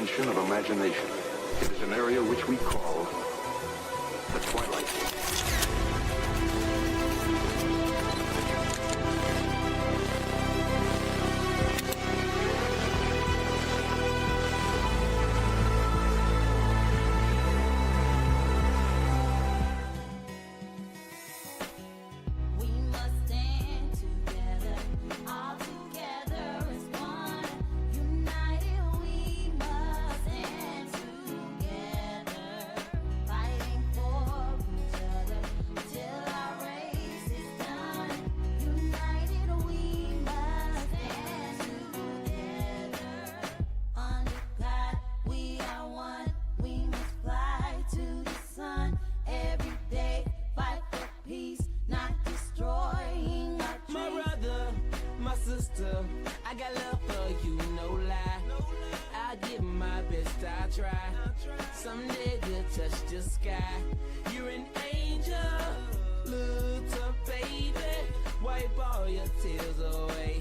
dimension of imagination. It is an area which we call the twilight. I got love for you, no lie. I give my best, I try. Someday we'll touch the sky. You're an angel, little baby. Wipe all your tears away.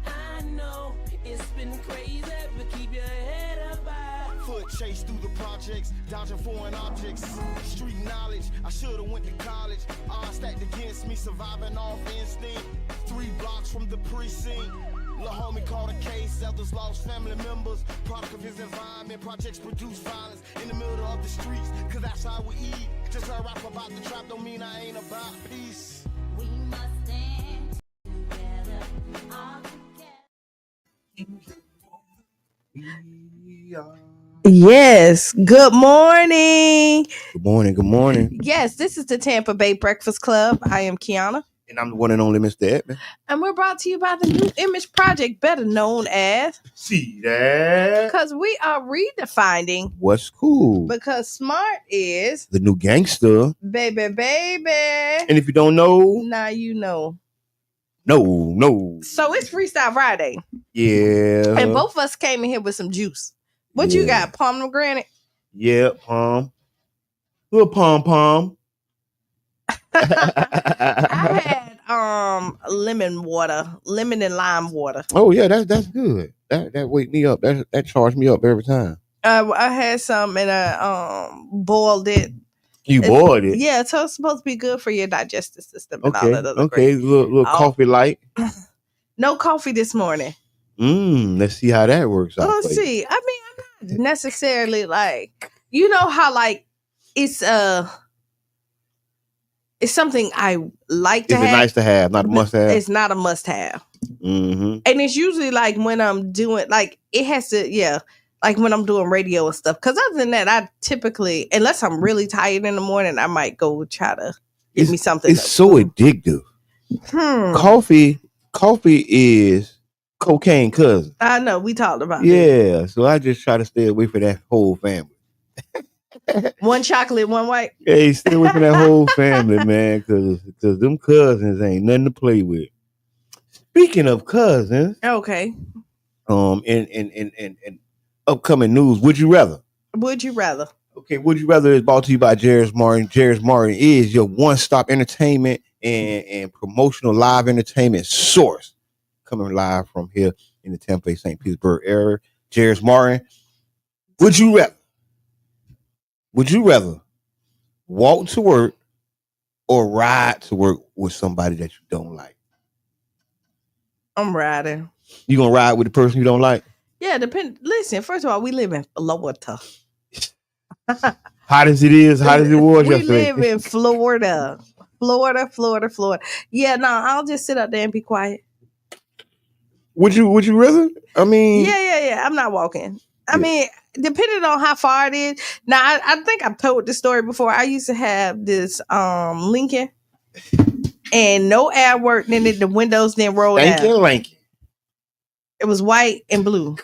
I know it's been crazy, but keep your head up high. Foot chase through the projects, dodging foreign objects. Street knowledge, I should've went to college. Odds stacked against me, surviving off instinct. 3 blocks from the precinct. Lil' homie caught a case, others lost family members. Product of his environment, projects produce violence in the middle of the streets, cause that's how we eat. Just a rap about the trap don't mean I ain't about peace. We must stand together, all together. Yes. Good morning. Good morning. Good morning. Yes, this is the Tampa Bay Breakfast Club. I am Kiana. And I'm the one and only Mr. Edmund. And we're brought to you by the New Image Project, better known as See that? because we are redefining What's cool? because smart is The new gangster. baby. And if you don't know, Now you know. no. So it's Freestyle Friday. Yeah. And both of us came in here with some juice. What you Yeah. got? Pomegranate? Yeah, palm. Little pom. I had lemon and lime water. Oh yeah, that's good. That wake me up. That charged me up every time. I had some and I boiled it. You boiled it. Yeah, so it's supposed to be good for your digestive system and all Okay. that other Okay. great. Little coffee light. No coffee this morning. Let's see how that works out. Let's for you. see. I mean, I'm not necessarily like, you know how like it's something I like to It's have. nice to have, not a must have. It's not a must have. Mm-hmm. And it's usually like when I'm doing like it has to, yeah, like when I'm doing radio and stuff. Because other than that, I typically, unless I'm really tired in the morning, I might go try to get me something. It's so addictive. Coffee is cocaine cousin. I know we talked about it. Yeah, so I just try to stay away from that whole family. One chocolate, one white. Hey, stay away from that whole family, man, because them cousins ain't nothing to play with. Speaking of cousins, Okay. in upcoming news, would you rather? Would you rather? Okay, would you rather is brought to you by Jairus Martin. Jairus Martin is your one-stop entertainment and promotional live entertainment source. Coming live from here in the Tampa Bay St. Petersburg area. Jairus Martin. Would you rather walk to work or ride to work with somebody that you don't like? I'm riding. You gonna ride with the person you don't like? Yeah, listen, first of all, we live in Florida. Hot as it is, hot as it was We yesterday. live in Florida. Florida. Yeah, no, I'll just sit up there and be quiet. Would you rather? I mean, Yeah. I'm not walking. I mean, depending on how far it is. Now, I think I've told this story before. I used to have this Lincoln, and no air worked in it. The windows didn't roll down. Lincoln. It was white and blue.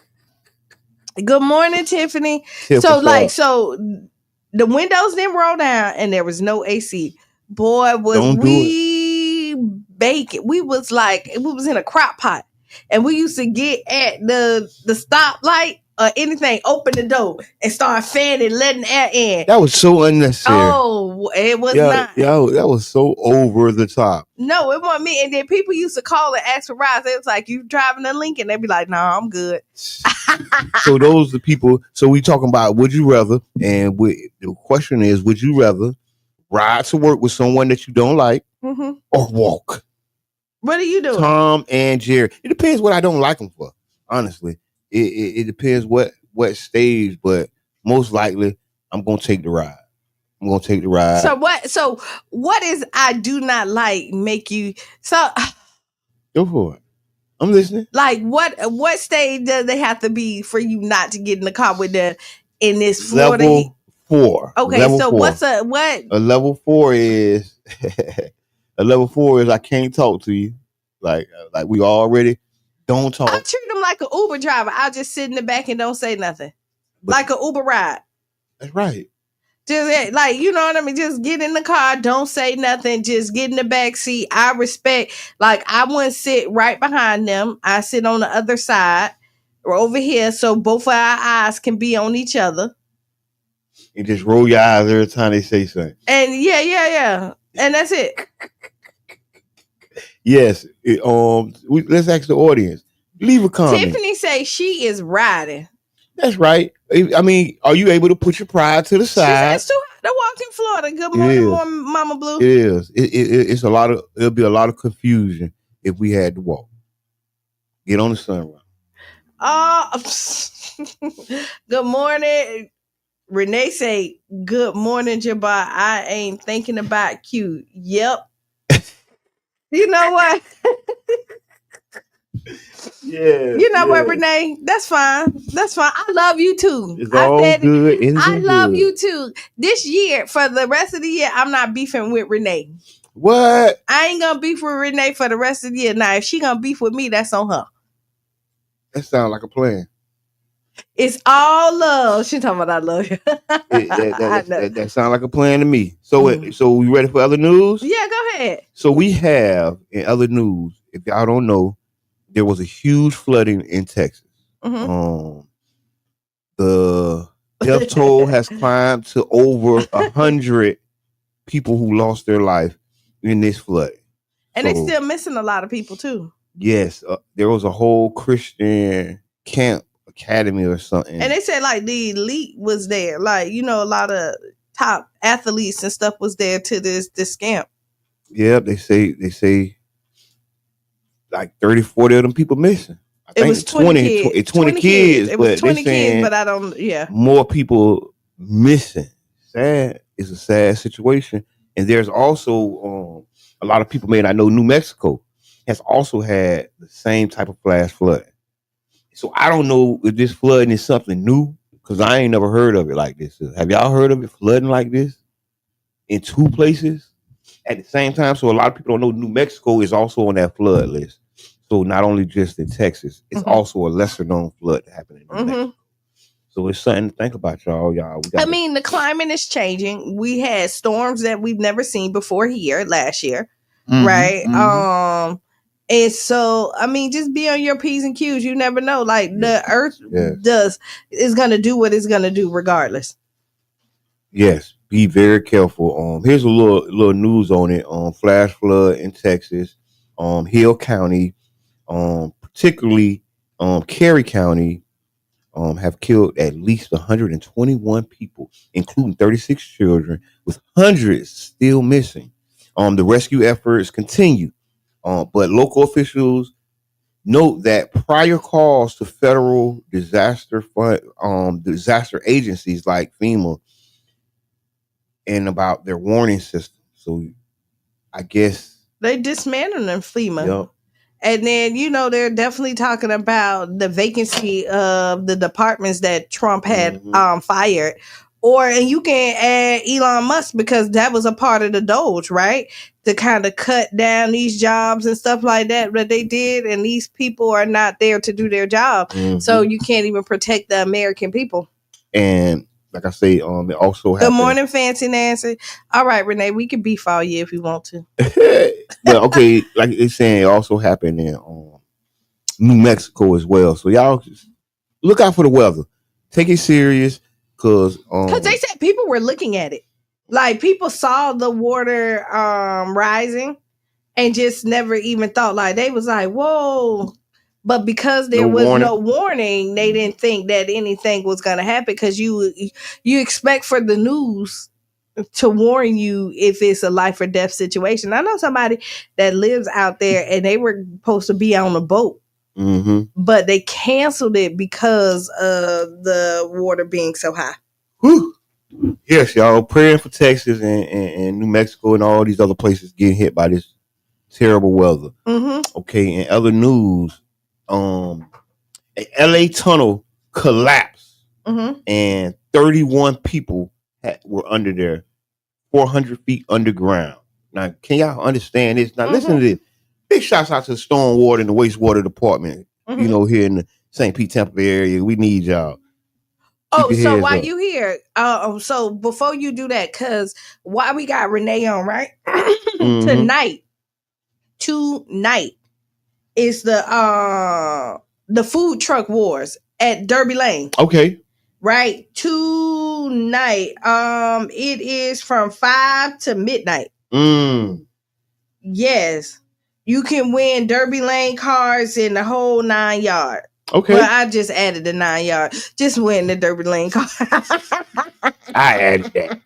Good morning, Tiffany. Tiff, So what's up? the windows didn't roll down and there was no AC. Boy, was Don't do we baking. We was in a crock pot. And we used to get at the stoplight or anything, open the door and start fanning, letting air in. That was so unnecessary. Oh, it was not. That was so over the top. No, it wasn't me. And then people used to call and ask for rides. It was like, you driving a Lincoln? They'd be like, nah, I'm good. So those are the people. So we talking about would you rather, and the question is, would you rather ride to work with someone that you don't like Mm-hmm. or walk? What are you doing? Tom and Jerry. It depends what I don't like them for. Honestly, it depends what stage, but most likely I'm gonna take the ride. I'm gonna take the ride. So what is I do not like make you so Go for it. I'm listening. like what stage does they have to be for you not to get in the car with them in this Florida? Level 4. Okay, level so 4. what's what? A level 4 is a level 4 is I can't talk to you. Like we already don't talk. I treat them like an Uber driver. I'll just sit in the back and don't say nothing. But- like an Uber ride. That's right. Just like, you know what I mean? Just get in the car, don't say nothing, just get in the back seat. I respect, like, I wouldn't sit right behind them. I sit on the other side or over here so both of our eyes can be on each other. And just roll your eyes every time they say something. And yeah. And that's it. Yes. Let's ask the audience. Leave a comment. Tiffany say she is riding. That's right. I mean, are you able to put your pride to the She said side? it's too hot to walk in Florida. Good It morning, is. Mama Blue. It is. It's a lot of. It'll be a lot of confusion if we had to walk. Get on the sunrun. Good morning. Renee say, good morning, Jabbar. I ain't thinking about you. Yep. You know what? Yeah. You know what, Renee? That's fine. That's fine. I love you too. It's all good. I love you too. This year, for the rest of the year, I'm not beefing with Renee. What? I ain't gonna beef with Renee for the rest of the year. Now, if she gonna beef with me, that's on her. That sounds like a plan. It's all love. She talking about I love you. That sounds like a plan to me. So, so we ready for other news? Yeah, go ahead. So we have in other news. If y'all don't know, there was a huge flooding in Texas. Mhm. The death toll has climbed to over 100 people who lost their life in this flood. And they still missing a lot of people too. Yes, there was a whole Christian camp academy or something. And they said like the elite was there. Like, you know, a lot of top athletes and stuff was there to this camp. Yeah, they say like 30, 40 of them people missing. I think It was 20 kids. 20 kids. It was but 20 saying kids, but I don't, yeah. more people missing. Sad. It's a sad situation. And there's also a lot of people may not know New Mexico has also had the same type of flash flooding. So I don't know if this flooding is something new because I ain't never heard of it like this. Have y'all heard of it flooding like this in two places at the same time? So a lot of people don't know New Mexico is also on that flood list. So not only just in Texas, it's also a lesser known flood that happened in New Mexico. So it's something to think about, y'all. I mean, the climate is changing. We had storms that we've never seen before here last year, right? And so, I mean, just be on your P's and Q's. You never know. Like the earth is going to do what it's going to do regardless. Yes, be very careful. Here's a little news on it. Flash flood in Texas, Hill County, particularly Cary County, have killed at least 121 people, including 36 children, with hundreds still missing. The rescue efforts continue, but local officials note that prior calls to federal disaster agencies like FEMA and about their warning system. So I guess they dismantling FEMA. Yep. And then, you know, they're definitely talking about the vacancy of the departments that Trump had fired. And you can add Elon Musk because that was a part of the Doge, right? To kind of cut down these jobs and stuff like that they did. And these people are not there to do their job. So you can't even protect the American people. And like I say, it also happened. Good morning, Fancy Nancy. All right, Renee, we can beef all year if we want to. But okay, like it's saying, it also happened in New Mexico as well. So y'all just look out for the weather. Take it serious, cause they said people were looking at it. Like people saw the water rising and just never even thought, like they was like, whoa. But because there was no warning, they didn't think that anything was gonna happen, because you expect for the news to warn you if it's a life or death situation. I know somebody that lives out there and they were supposed to be on a boat, but they canceled it because of the water being so high. Whew. Yes, y'all, praying for Texas and New Mexico and all these other places getting hit by this terrible weather. Okay, in other news, an LA tunnel collapsed and 31 people were under there, 400 feet underground. Now, can y'all understand this? Now, listen to this. Big shouts out to the stormwater and the wastewater department, you know, here in the St. Pete, Tampa Bay area. We need y'all. Oh, so while you here, so before you do that, because why we got Renee on, right? Tonight is the food truck wars at Derby Lane. Okay. Right. Tonight. It is from 5 to midnight. Yes. You can win Derby Lane cars in the whole 9 yard. Okay. Well, I just added the 9 yard. Just win the Derby Lane car. I added that.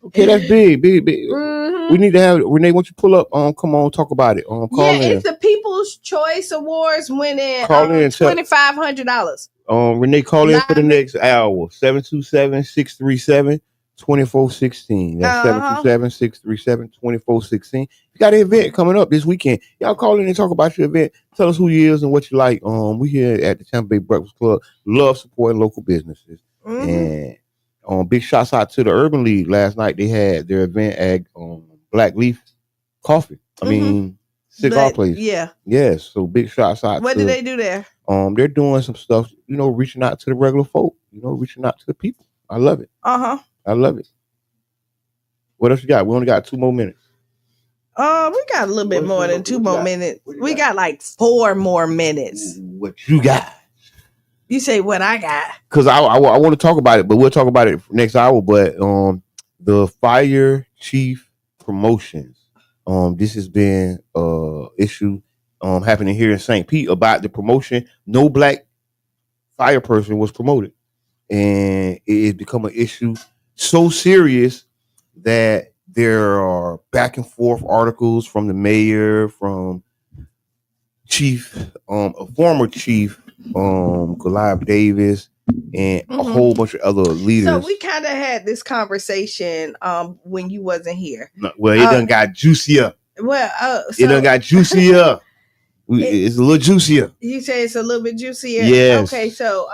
Okay, that's big. We need to have Renee. Won't you pull up? Come on, talk about it. Call in. It's the People's Choice Awards winning $2,500. Renee, call in for the next hour. 727-637-2416. That's 727-637-2416. You got an event coming up this weekend. Y'all call in and talk about your event. Tell us who you is and what you like. We here at the Tampa Bay Breakfast Club love supporting local businesses. And big shouts out to the Urban League. Last night they had their event at Black Leaf Coffee. I mean, cigar place. Yeah. Yes. So big shouts out. What did they do there? They're doing some stuff, you know, reaching out to the regular folk, you know, reaching out to the people. I love it. I love it. What else you got? We only got 2 more minutes. We got a little bit more than 2 more minutes. We got like 4 more minutes. What you got? You say what I got? Because I want to talk about it, but we'll talk about it next hour. But the fire chief promotions, this has been issue happening here in St. Pete about the promotion. No black fire person was promoted, and it has become an issue so serious that there are back and forth articles from the mayor, from chief, a former chief, Goliath Davis, and a whole bunch of other leaders. So we kind of had this conversation when you wasn't here. Well, it done got juicier. Well, it done got juicier. It's a little juicier. You say it's a little bit juicier? Yes. Okay, so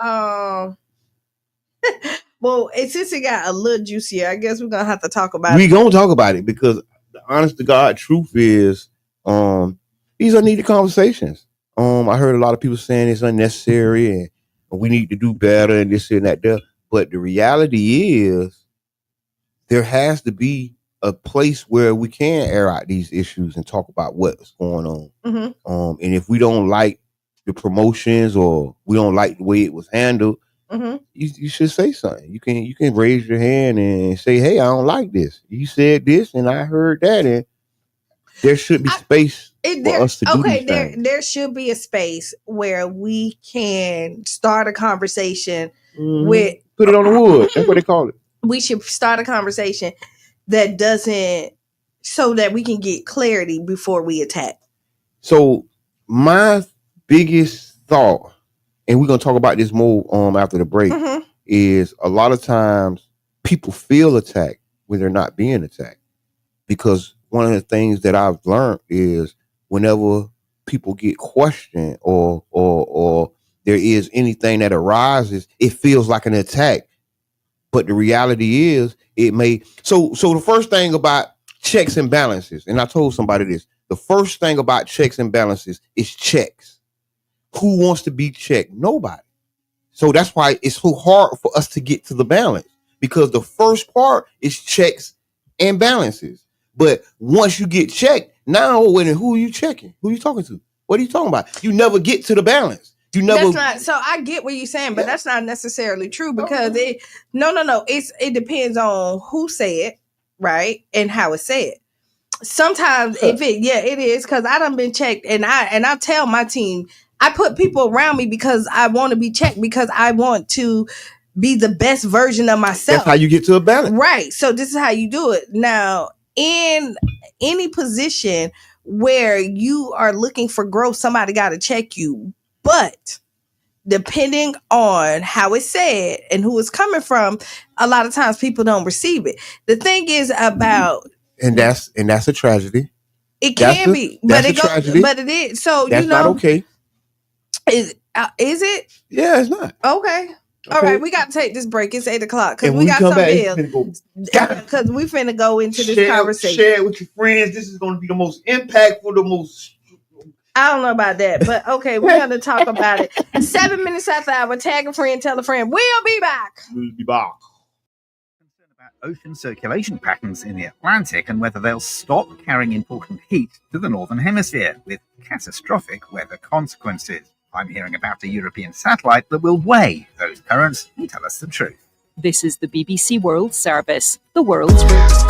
well, since it got a little juicier, I guess we're gonna have to talk about it. We're gonna talk about it because the honest to God truth is these are needed conversations. I heard a lot of people saying it's unnecessary and we need to do better and this and that there. But the reality is there has to be a place where we can air out these issues and talk about what's going on. And if we don't like the promotions or we don't like the way it was handled, you should say something. You can raise your hand and say, hey, I don't like this. You said this and I heard that, and there should be space for us to do these things. There should be a space where we can start a conversation with put it on the wood. That's what they call it. We should start a conversation that doesn't, so that we can get clarity before we attack. So my biggest thought, and we're gonna talk about this more after the break, is a lot of times people feel attacked when they're not being attacked. Because one of the things that I've learned is whenever people get questioned or there is anything that arises, it feels like an attack. But the reality is it may. So the first thing about checks and balances, and I told somebody this, the first thing about checks and balances is checks. Who wants to be checked? Nobody. So that's why it's so hard for us to get to the balance, because the first part is checks and balances. But once you get checked, now who are you checking? Who are you talking to? What are you talking about? You never get to the balance. you never. That's not. So I get what you're saying, but that's not necessarily true because no. It depends on who say it, right, and how it's said. Sometimes it is because I done been checked, and I tell my team I put people around me because I want to be checked because I want to be the best version of myself. That's how you get to a balance, right? So this is how you do it. Now, in any position where you are looking for growth, somebody got to check you, but depending on how it's said and who it's coming from, a lot of times people don't receive it. The thing is about. and that's a tragedy. It can be, but it goes, but it is. So that's not okay. Is it? Yeah, it's not. Okay. All right, we got to take this break. It's 8:00 because we got something else. Because we finna go into this conversation. Share it with your friends. This is going to be the most impactful, the most. I don't know about that, but okay, we're going to talk about it. 7 minutes after hour, tag a friend, tell a friend. We'll be back. Ocean circulation patterns in the Atlantic and whether they'll stop carrying important heat to the Northern Hemisphere with catastrophic weather consequences. I'm hearing about a European satellite that will weigh those currents and tell us the truth. This is the BBC World Service, the world's route.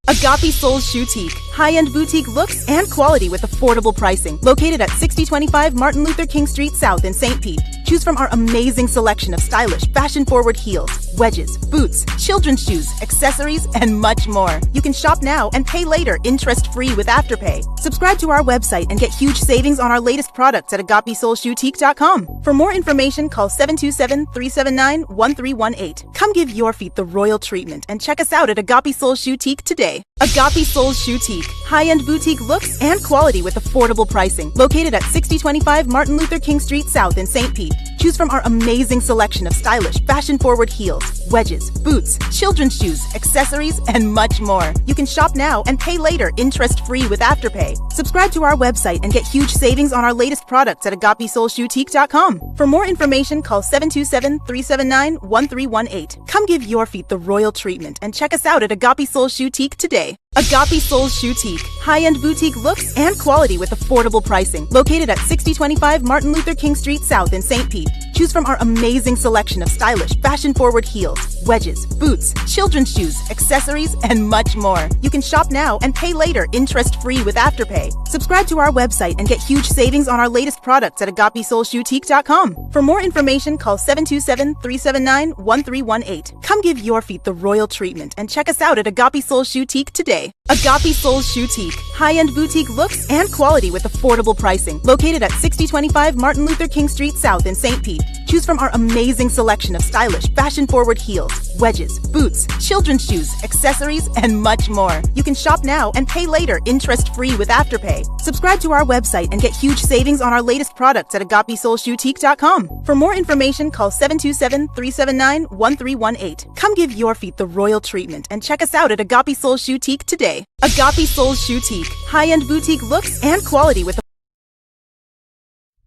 Agape Souls Boutique. High-end boutique looks and quality with affordable pricing. Located at 6025 Martin Luther King Street South in St. Pete. Choose from our amazing selection of stylish, fashion-forward heels, wedges, boots, children's shoes, accessories, and much more. You can shop now and pay later, interest-free with Afterpay. Subscribe to our website and get huge savings on our latest products at agapesoulsboutique.com. For more information, call 727-379-1318. Come give your feet the royal treatment and check us out at Agape Souls Boutique today. Agape Souls Boutique. High-end boutique looks and quality with affordable pricing. Located at 6025 Martin Luther King Street South in St. Pete. Choose from our amazing selection of stylish, fashion-forward heels, wedges, boots, children's shoes, accessories, and much more. You can shop now and pay later, interest-free with Afterpay. Subscribe to our website and get huge savings on our latest products at agapesoulsboutique.com. For more information, call 727-379-1318. Come give your feet the royal treatment and check us out at Agape Souls Boutique today. Agape Souls Boutique. High-end boutique looks and quality with affordable pricing. Located at 6025 Martin Luther King Street South in St. Pete. Choose from our amazing selection of stylish, fashion-forward heels, wedges, boots, children's shoes, accessories, and much more. You can shop now and pay later, interest-free with Afterpay. Subscribe to our website and get huge savings on our latest products at agapesoulsboutique.com. For more information, call 727-379-1318. Come give your feet the royal treatment and check us out at Agape Souls Boutique today. Agape Souls Boutique. High-end boutique looks and quality with affordable pricing. Located at 6025 Martin Luther King Street South in St. Pete. Choose from our amazing selection of stylish, fashion-forward heels, wedges, boots, children's shoes, accessories, and much more. You can shop now and pay later, interest-free with Afterpay. Subscribe to our website and get huge savings on our latest products at agapesoulsboutique.com. For more information, call 727-379-1318. Come give your feet the royal treatment and check us out at Agape Souls Boutique today. Agape Souls Boutique. High-end boutique looks and quality with.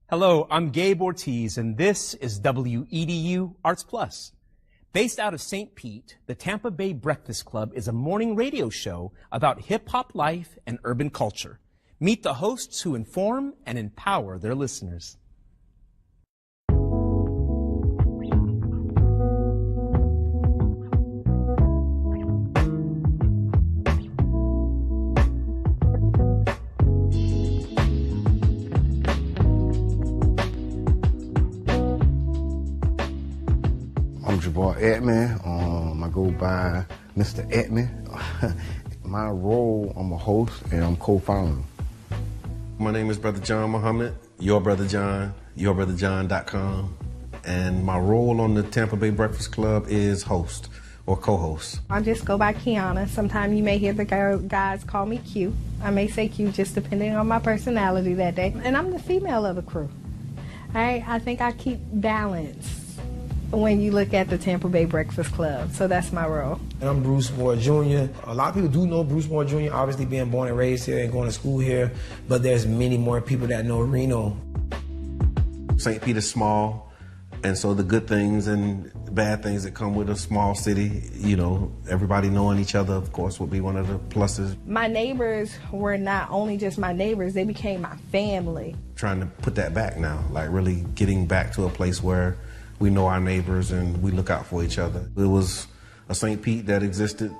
Hello, I'm Gabe Ortiz, and this is WEDU Arts Plus. Based out of St. Pete, the Tampa Bay Breakfast Club is a morning radio show about hip-hop life and urban culture. Meet the hosts who inform and empower their listeners. Edmund. I go by Mr. Edmund. My role, I'm a host and I'm co-founder. My name is Brother John Muhammad, Your Brother John, YourBrotherJohn.com. And my role on the Tampa Bay Breakfast Club is host or co-host. I just go by Kiana. Sometimes you may hear the guys call me Q. I may say Q just depending on my personality that day. And I'm the female of the crew. I think I keep balance when you look at the Tampa Bay Breakfast Club. So that's my role. And I'm Bruce Moore Jr. A lot of people do know Bruce Moore Jr., obviously being born and raised here and going to school here, but there's many more people that know Reno. St. Pete is small. And so the good things and bad things that come with a small city, everybody knowing each other, of course, would be one of the pluses. My neighbors were not only just my neighbors, they became my family. Trying to put that back now, like really getting back to a place where we know our neighbors and we look out for each other. It was a St. Pete that existed,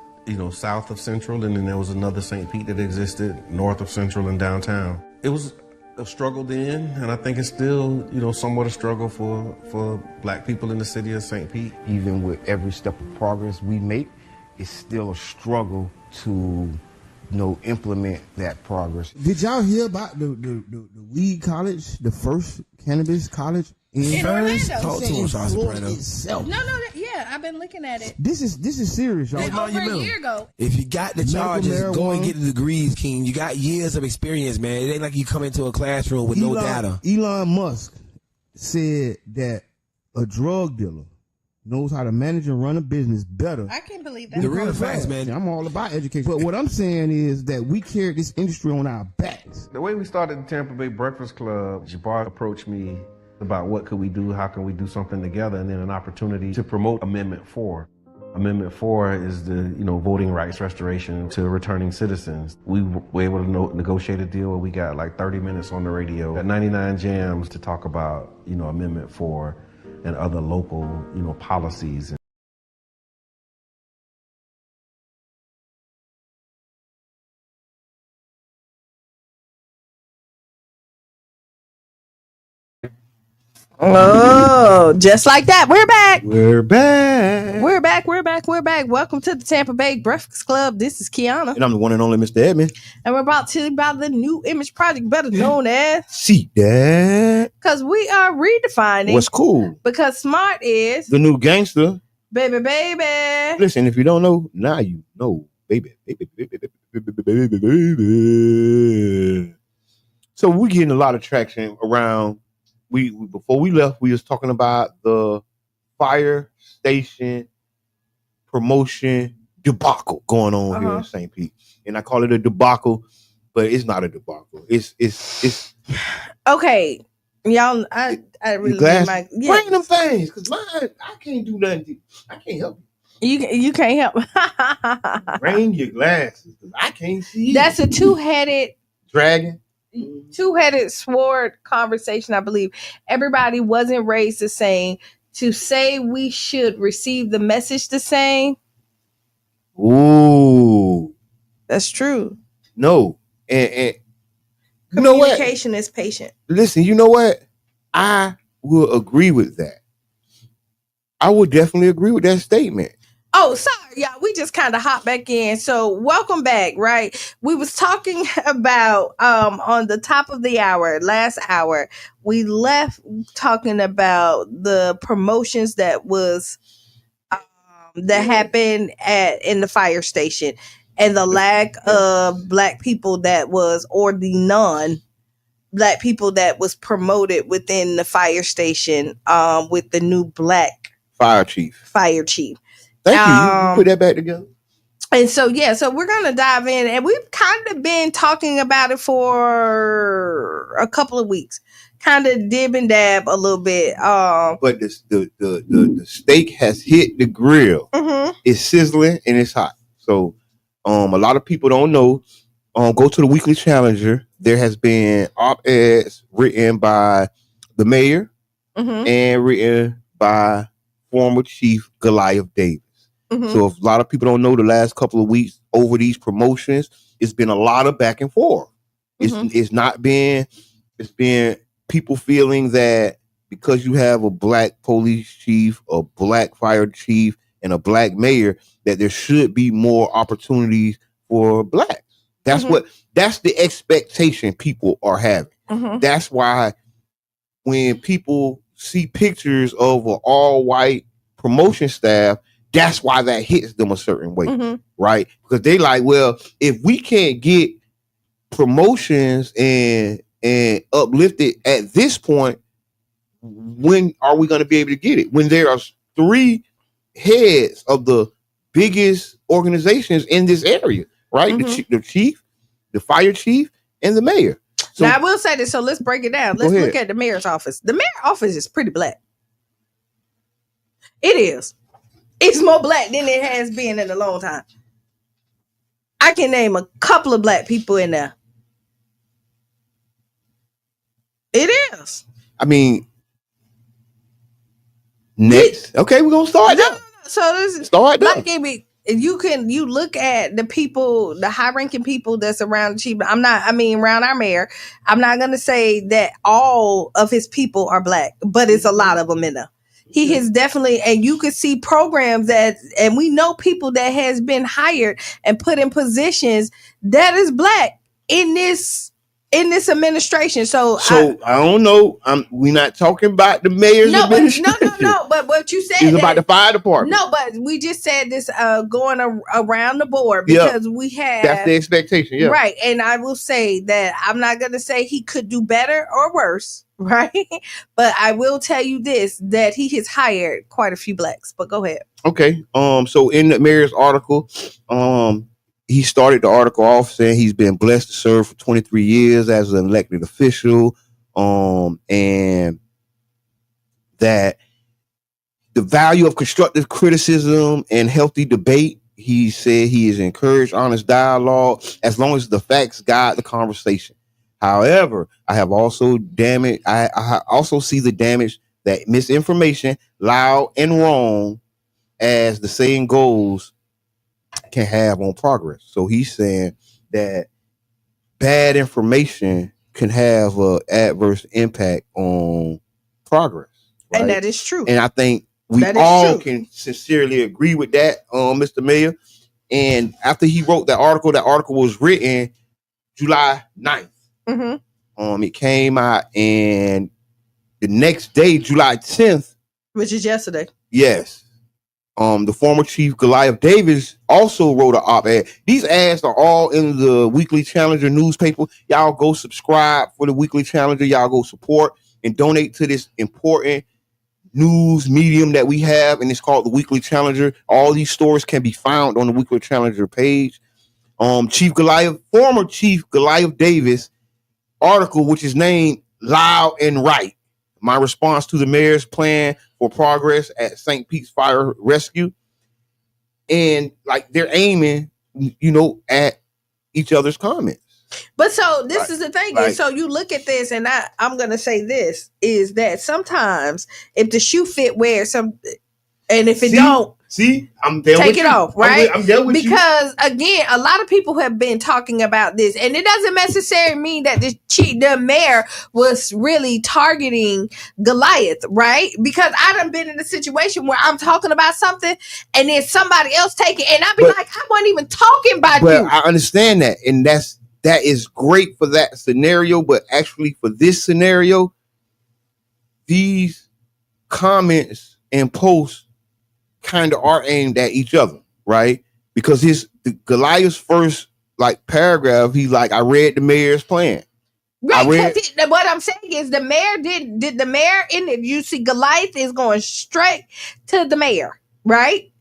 south of Central, and then there was another St. Pete that existed north of Central and downtown. It was a struggle then, and I think it's still, somewhat a struggle for black people in the city of St. Pete. Even with every step of progress we make, it's still a struggle to, implement that progress. Did y'all hear about the weed college, the first cannabis college in Orlando? Talk to him, Charles Soprano. No, yeah, I've been looking at it. This is serious, y'all. Over a year ago. If you got the charges, go and get the degrees, King. You got years of experience, man. It ain't like you come into a classroom with no data. Elon Musk said that a drug dealer knows how to manage and run a business better. I can't believe that. The real facts, man. I'm all about education. But what I'm saying is that we carry this industry on our backs. The way we started the Tampa Bay Breakfast Club, Jabbar approached me about what could we do, how can we do something together, and then an opportunity to promote Amendment 4. Amendment 4 is the, voting rights restoration to returning citizens. We were able to negotiate a deal where we got like 30 minutes on the radio at 99 Jams to talk about, Amendment 4 and other local, policies. Oh, just like that. We're back. We're back. We're back. We're back. We're back. Welcome to the Tampa Bay Breakfast Club. This is Kiana. And I'm the one and only Mr. Edmund. And we're about to tell you about the new image project, better known as See that? Because we are redefining What's cool? Because smart is the new gangster. Baby, baby. Listen, if you don't know, now you know. Baby, baby, baby, baby, baby, baby. So we're getting a lot of traction around. We before we left, we was talking about the fire station promotion debacle going on here in St. Pete, and I call it a debacle, but it's not a debacle. It's okay, y'all. I really bring them things because mine I can't do nothing. I can't help you can't help. Bring your glasses because I can't see. That's a two-headed dragon. Two-headed sword conversation. I believe everybody wasn't raised the same. To say we should receive the message the same. Ooh, that's true. No, and you know what? Communication is patient. Listen, you know what? I will agree with that. I would definitely agree with that statement. Oh, sorry, y'all. We just kind of hop back in. So welcome back, right? We was talking about on the top of the hour, last hour, we left talking about the promotions that was that happened in the fire station and the lack of black people that was, or the non-black people that was promoted within the fire station with the new black fire chief. Thank you. You put that back together. And so, so we're going to dive in, and we've kind of been talking about it for a couple of weeks, kind of dib and dab a little bit. But the steak has hit the grill. Mm-hmm. It's sizzling and it's hot. So a lot of people don't know. Go to the Weekly Challenger. There has been op-eds written by the mayor and written by former Chief Goliath Davis. Mm-hmm. So if a lot of people don't know, the last couple of weeks over these promotions, it's been a lot of back and forth. It's been people feeling that because you have a black police chief, a black fire chief, and a black mayor, that there should be more opportunities for blacks. That's that's the expectation people are having. That's why when people see pictures of an all-white promotion staff, that's why that hits them a certain way, right? Because they like, well, if we can't get promotions and uplifted at this point, when are we going to be able to get it? When there are 3 heads of the biggest organizations in this area, right? The chief, the fire chief, and the mayor. So, now I will say this, so let's break it down. Let's look at the mayor's office. The mayor's office is pretty black. It is. It's more black than it has been in a long time. I can name a couple of black people in there. It is. I mean, next. Okay, we're gonna start there. So this is start there. Like, you look at the people, the high ranking people that's around the chief. Around our mayor. I'm not gonna say that all of his people are black, but it's a lot of them in there. He has definitely, and you can see programs and we know people that has been hired and put in positions that is black in this administration. So I don't know. We're not talking about the mayor's administration. No. But what you said is about the fire department. No, but we just said this going around the board because we have that's the expectation. Yeah, right. And I will say that I'm not going to say he could do better or worse, right? But I will tell you this: that he has hired quite a few blacks. But go ahead. Okay. So in the mayor's article, he started the article off saying he's been blessed to serve for 23 years as an elected official, and that the value of constructive criticism and healthy debate. He said he has encouraged honest dialogue as long as the facts guide the conversation. However, I also see the damage that misinformation, loud and wrong, as the saying goes, can have on progress. So he's saying that bad information can have an adverse impact on progress. Right? And that is true. And I think we all can sincerely agree with that, Mr. Mayor. And after he wrote that article was written July 9th. It came out, and the next day, July 10th, which is yesterday. Yes. The former chief Goliath Davis also wrote an op-ed. These ads are all in the Weekly Challenger newspaper. Y'all go subscribe for the Weekly Challenger. Y'all go support and donate to this important news medium that we have, and it's called the Weekly Challenger. All these stories can be found on the Weekly Challenger page. Former Chief Goliath Davis article, which is named Loud and Right: My Response to the Mayor's Plan for Progress at St. Pete's Fire Rescue. And like they're aiming, at each other's comments. But so this is the thing. So you look at this, and I'm going to say this, is that sometimes if the shoe fit, wear some, and if it don't, I'm there take with it you. off, right? I'm there with you. Because again, a lot of people have been talking about this, and it doesn't necessarily mean that the mayor was really targeting Goliath, right? Because I done been in a situation where I'm talking about something, and then somebody else take it, and I be like, I wasn't even talking about you. I understand that, and that is great for that scenario, but actually for this scenario, these comments and posts kind of are aimed at each other, right? Because the Goliath's first paragraph, he's like, I read the mayor's plan. Right, what I'm saying is the mayor did the mayor in it. You see, Goliath is going straight to the mayor, right?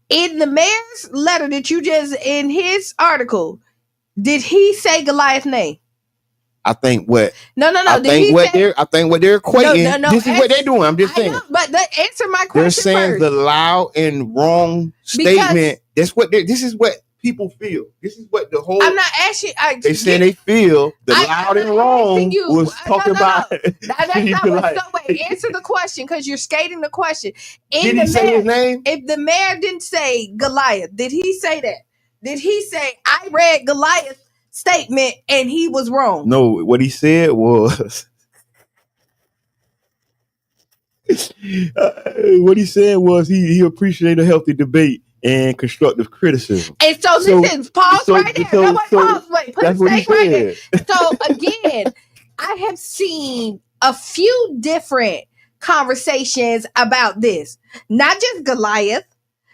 In the mayor's letter that you just in his article, did he say Goliath's name? I think what no. I think what they're equating. No, this is what they're doing. I'm just saying. But answer my question. They're saying first. The loud and wrong statement. This is what people feel. This is what the whole. I'm not asking. They saying they feel the loud and wrong was talking about. That's not what. Answer the question, because you're skating the question. Did he say his name? If the mayor didn't say Goliath, did he say that? Did he say I read Goliath's statement and he was wrong? No, what he said was What he said was he appreciated a healthy debate and constructive criticism. And so listen, pause right there. No, wait, pause. Wait, put a stake right there. So again, I have seen a few different conversations about this. Not just Goliath.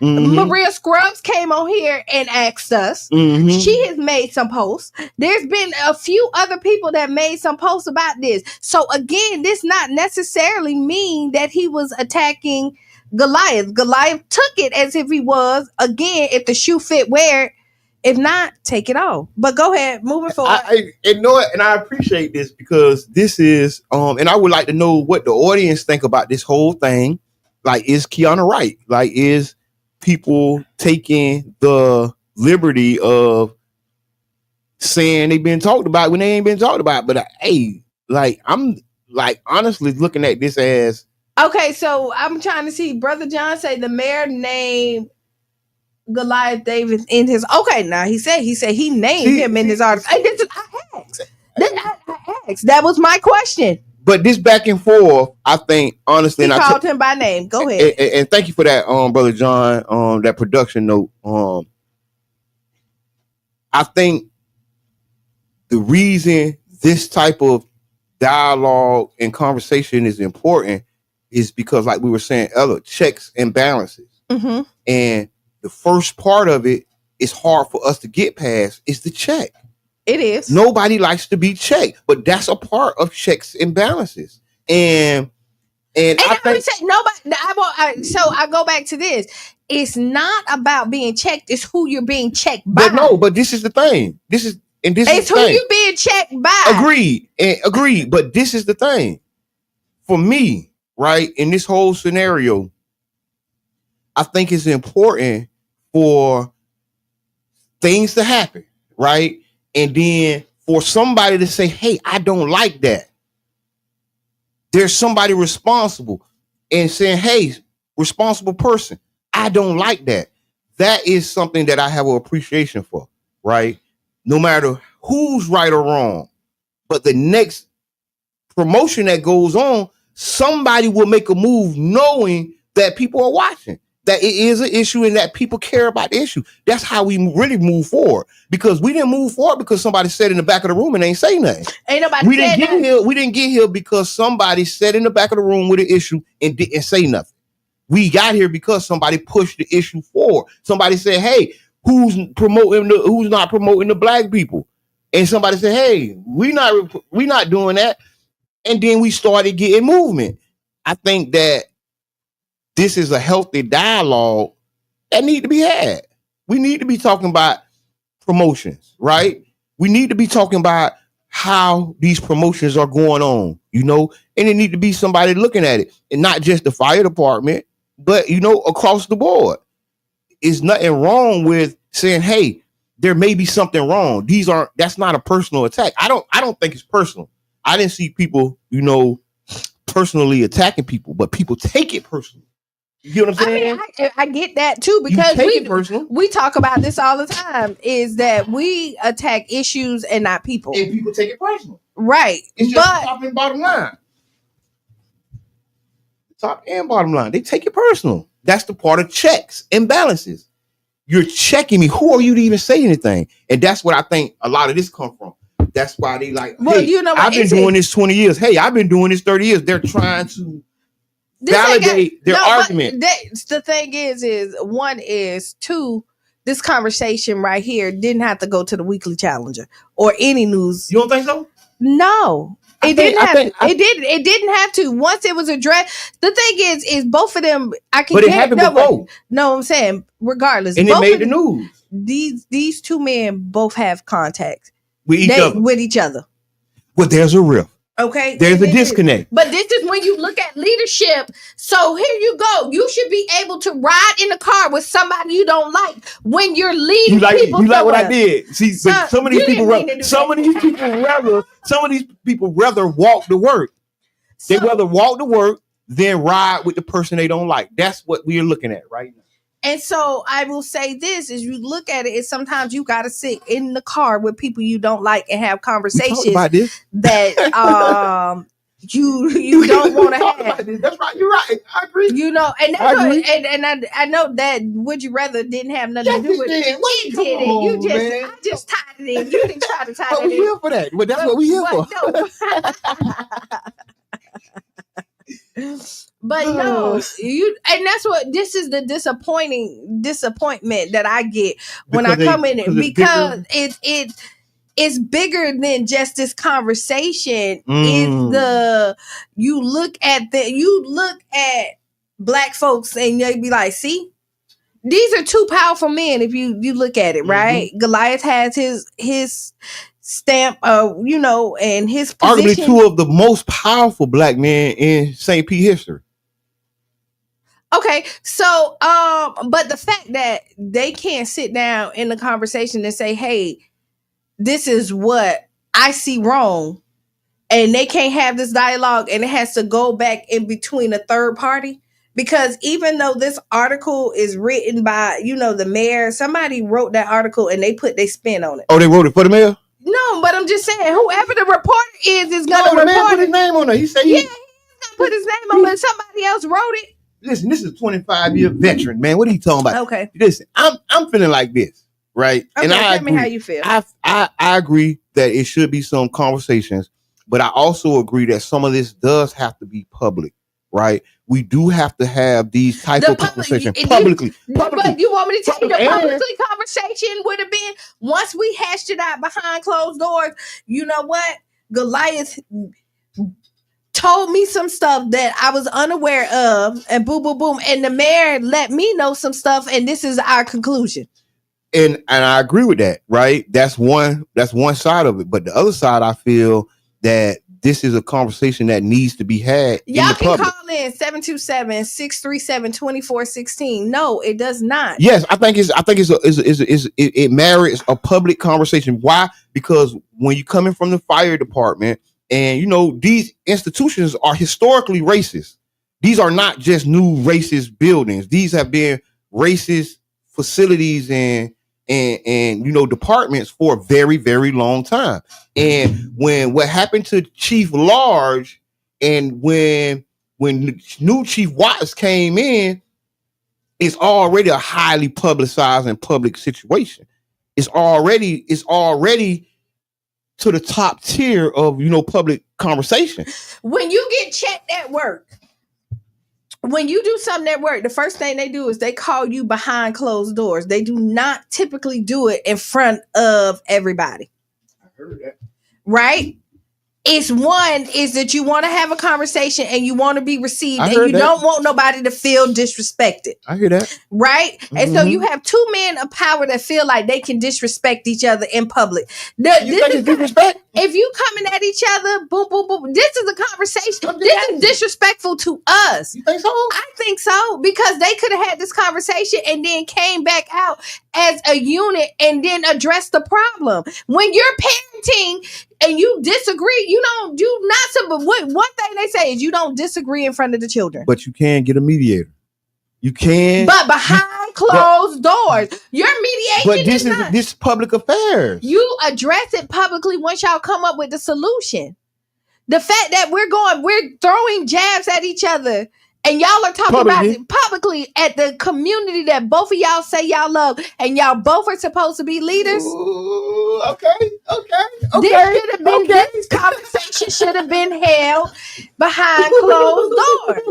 Maria Scruggs came on here and asked us. She has made some posts. There's been a few other people that made some posts about this. So again, this not necessarily mean that he was attacking Goliath. Goliath took it as if he was. Again, if the shoe fit, wear it. If not, take it off. But go ahead, moving forward. And I appreciate this because this is and I would like to know what the audience think about this whole thing. Like, is Kiana right? Like, is people taking the liberty of saying they've been talked about when they ain't been talked about? But hey, like, I'm like honestly looking at this as okay. So I'm trying to see. Brother John say the mayor named Goliath Davis in his. Okay, now he said he named him in his article. Hey, this is I asked. That was my question. But this back and forth, I think, honestly, he called him by name. Go ahead. And thank you for that, Brother John, that production note. I think the reason this type of dialogue and conversation is important is because, like we were saying earlier, checks and balances. And the first part of it is hard for us to get past is the check. It is. Nobody likes to be checked, but that's a part of checks and balances. And I think nobody. So I go back to this. It's not about being checked. It's who you're being checked by. But this is the thing. It's who you're being checked by. Agreed. But this is the thing. For me, right, in this whole scenario, I think it's important for things to happen, right? And then for somebody to say, hey, I don't like that. There's somebody responsible and saying, hey, responsible person, I don't like that. That is something that I have an appreciation for, right? No matter who's right or wrong. But the next promotion that goes on, somebody will make a move knowing that people are watching, that it is an issue and that people care about the issue. That's how we really move forward. Because we didn't move forward because somebody sat in the back of the room and ain't say nothing. Ain't nobody we didn't get here because somebody sat in the back of the room with an issue and didn't say nothing. We got here because somebody pushed the issue forward. Somebody said, hey, who's not promoting the black people? And somebody said, hey, we not doing that. And then we started getting movement. I think that this is a healthy dialogue that need to be had. We need to be talking about promotions, right? We need to be talking about how these promotions are going on, and it need to be somebody looking at it, and not just the fire department, but across the board. There's nothing wrong with saying, hey, there may be something wrong. That's not a personal attack. I don't think it's personal. I didn't see people, personally attacking people, but people take it personally. You know what I'm saying? I get that too, because we talk about this all the time, is that we attack issues and not people. And people take it personal. Right. It's just top and bottom line. Top and bottom line. They take it personal. That's the part of checks and balances. You're checking me. Who are you to even say anything? And that's what I think a lot of this come from. That's why they like, I've been doing this 20 years. Hey, I've been doing this 30 years. They're trying to validate their argument. The thing is one is two, this conversation right here didn't have to go to the Weekly Challenger or any news. You don't think so? No. It didn't have to. Once it was addressed, the thing is both of them. But it happened before. No, I'm saying regardless, and it made the news. These two men both have contact with each other. But there's a rift. Okay, there's a disconnect. But this is when you look at leadership. So here you go. You should be able to ride in the car with somebody you don't like when you're leading people. You like what I did? See, but some of these people rather walk to work. They rather walk to work than ride with the person they don't like. That's what we're looking at right now. And so I will say this: as you look at it, is sometimes you got to sit in the car with people you don't like and have conversations about this. that you don't want to have. That's right. You're right. I agree. You know, and that's what, and I know that would you rather didn't have nothing to do with it. It didn't. You just man. I just tied it in. You didn't try to tie But it we in. here for that. But that's what we here for. But no, you and that's what this is the disappointment that I get when I come in it because it's bigger than just this conversation. It's you look at black folks and they be like, see, these are two powerful men. If you look at it, right? Goliath has his stamp, you know, and his position. Arguably two of the most powerful black men in St. Pete history. Okay, so but the fact that they can't sit down in the conversation and say, hey, this is what I see wrong, and they can't have this dialogue, and it has to go back in between a third party. Because even though this article is written by, you know, the mayor, somebody wrote that article and they put their spin on it. Oh, they wrote it for the mayor? No, but I'm just saying, whoever the reporter is gonna report. The man put his name on it. He said, he's gonna put his name on it. Somebody else wrote it. Listen, this is a 25-year veteran, man. What are you talking about? Okay. Listen, I'm feeling like this, right? Okay, and I tell me how you feel. I agree that it should be some conversations, but I also agree that some of this does have to be public, right? We do have to have these type of conversations publicly. But you want me to tell you the publicly conversation would have been once we hashed it out behind closed doors. You know what? Goliath told me some stuff that I was unaware of, and boom, boom, boom. And the mayor let me know some stuff, and this is our conclusion. And I agree with that, right? That's one side of it. But the other side, I feel that this is a conversation that needs to be had. Y'all can call in 727-637-2416. No, it does not. Yes, I think it merits a public conversation. Why? Because when you coming from the fire department, and you know these institutions are historically racist. These are not just new racist buildings. These have been racist facilities and you know departments for a very, very long time. And when what happened to Chief Large, and when new Chief Watts came in, it's already a highly publicized and public situation. It's already to the top tier of, you know, public conversation. When you get checked at work, when you do something at work, the first thing they do is they call you behind closed doors. They do not typically do it in front of everybody. I heard that. Right? Is that you want to have a conversation and you want to be received and you don't want nobody to feel disrespected. I hear that. Right? Mm-hmm. And so you have two men of power that feel like they can disrespect each other in public. You think it's disrespect? If you coming at each other, boom, boom, boom, this is a conversation. This is disrespectful to us. You think so? I think so, because they could have had this conversation and then came back out as a unit and then addressed the problem. When you're parenting and you disagree, you don't do not. But one thing they say is you don't disagree in front of the children. But you can get a mediator. You can. But behind closed doors, your mediation. But this is public affairs. You address it publicly once y'all come up with the solution. The fact that we're throwing jabs at each other, and y'all are talking about it publicly at the community that both of y'all say y'all love, and y'all both are supposed to be leaders. Ooh, okay. This conversation should have been held behind closed doors.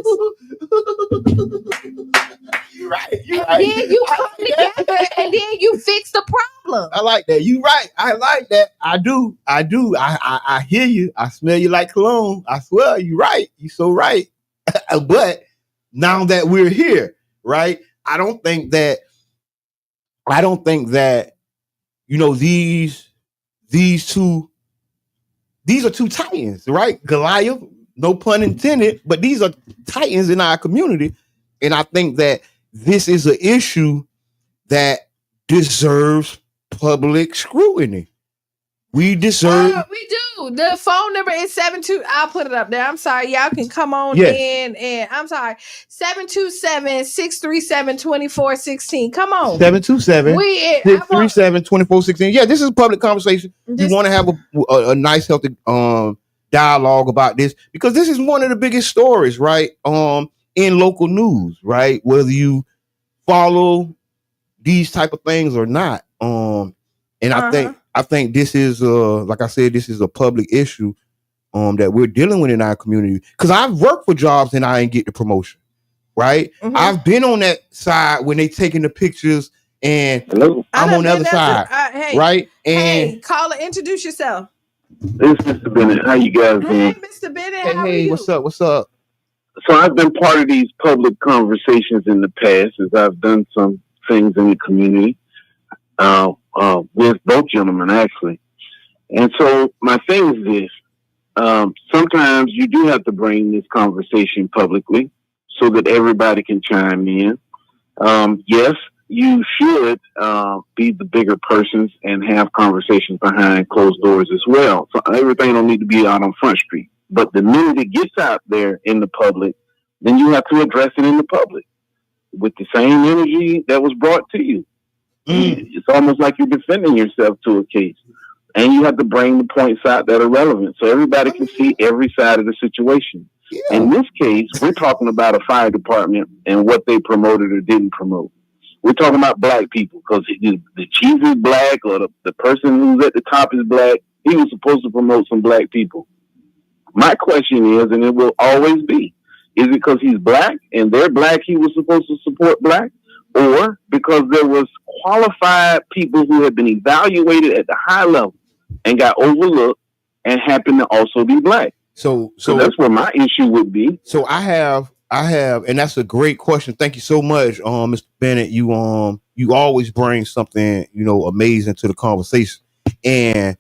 You're right. Then you come together and then you fix the problem. I like that. You right. I like that. I do. I hear you. I smell you like cologne. I swear you right. You so right. But now that we're here, right? I don't think that, you know, these are two titans, right? Goliath, no pun intended, but these are titans in our community. And I think that this is an issue that deserves public scrutiny. We deserve. We do. The phone number is 72. I'll put it up there. I'm sorry. Y'all can come on in and I'm sorry. 727-637-2416. Come on. 727-637-2416. Yeah, this is a public conversation. You want to have a nice, healthy dialogue about this, because this is one of the biggest stories, right? In local news, right? Whether you follow these type of things or not. And I think this is like I said, this is a public issue that we're dealing with in our community. Because I've worked for jobs and I ain't get the promotion, right? I've been on that side when they taking the pictures and I'm on the other side, right? And hey, caller, introduce yourself. This is Mr. Bennett. How you guys doing? Hey, Mr. Bennett, how are you? What's up? What's up? So I've been part of these public conversations in the past, as I've done some things in the community with both gentlemen, actually. And so my thing is this. Sometimes you do have to bring this conversation publicly so that everybody can chime in. Yes, you should be the bigger persons and have conversations behind closed doors as well. So everything don't need to be out on Front Street. But the minute it gets out there in the public, then you have to address it in the public with the same energy that was brought to you. It's almost like you're defending yourself to a case. And you have to bring the points out that are relevant so everybody can see every side of the situation. Yeah. In this case, we're talking about a fire department and what they promoted or didn't promote. We're talking about black people because the chief is black or the person who's at the top is black. He was supposed to promote some black people. My question is, and it will always be, is it because he's black and they're black he was supposed to support black? Or because there was qualified people who had been evaluated at the high level and got overlooked and happened to also be black? So that's where my issue would be. So I have, and that's a great question. Thank you so much, Mr. Bennett. You always bring something, amazing to the conversation. And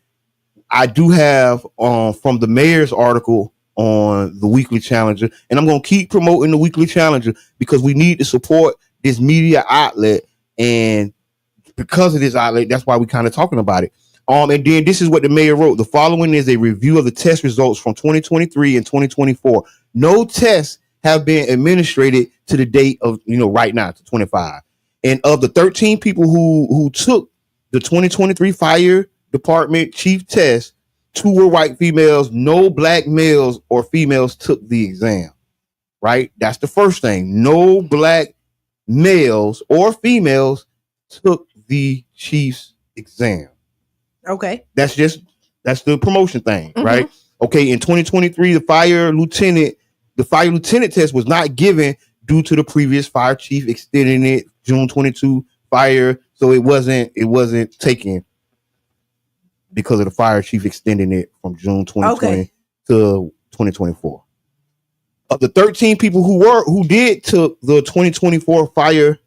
I do have from the mayor's article on the Weekly Challenger, and I'm going to keep promoting the Weekly Challenger because we need to support this media outlet, and because of this outlet, that's why we're kind of talking about it. And then this is what the mayor wrote. The following is a review of the test results from 2023 and 2024. No tests have been administered to the date of, right now to 25. And of the 13 people who took the 2023 fire department chief test, 2 were white females. No black males or females took the exam. Right? That's the first thing. No black males or females took the chief's exam. Okay. That's the promotion thing, right? Okay. In 2023, the fire lieutenant test was not given due to the previous fire chief extending it June 22 fire. So it wasn't taken because of the fire chief extending it from June 2020 to 2024. Of the 13 people who did took the 2024 fire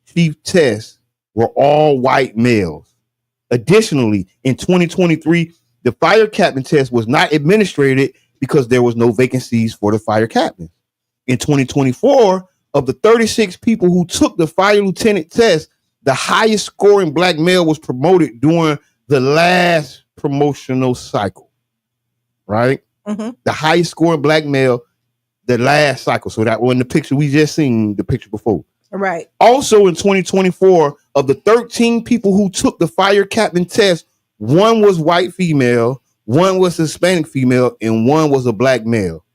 chief test were all white males. Additionally, in 2023, the fire captain test was not administered because there was no vacancies for the fire captain. In 2024, of the 36 people who took the fire lieutenant test, the highest scoring black male was promoted during the last promotional cycle. Right? The highest scoring black male, the last cycle. So that was in the picture we just seen, the picture before. Right. Also in 2024, of the 13 people who took the fire captain test, 1 was white female, 1 was Hispanic female, and 1 was a black male.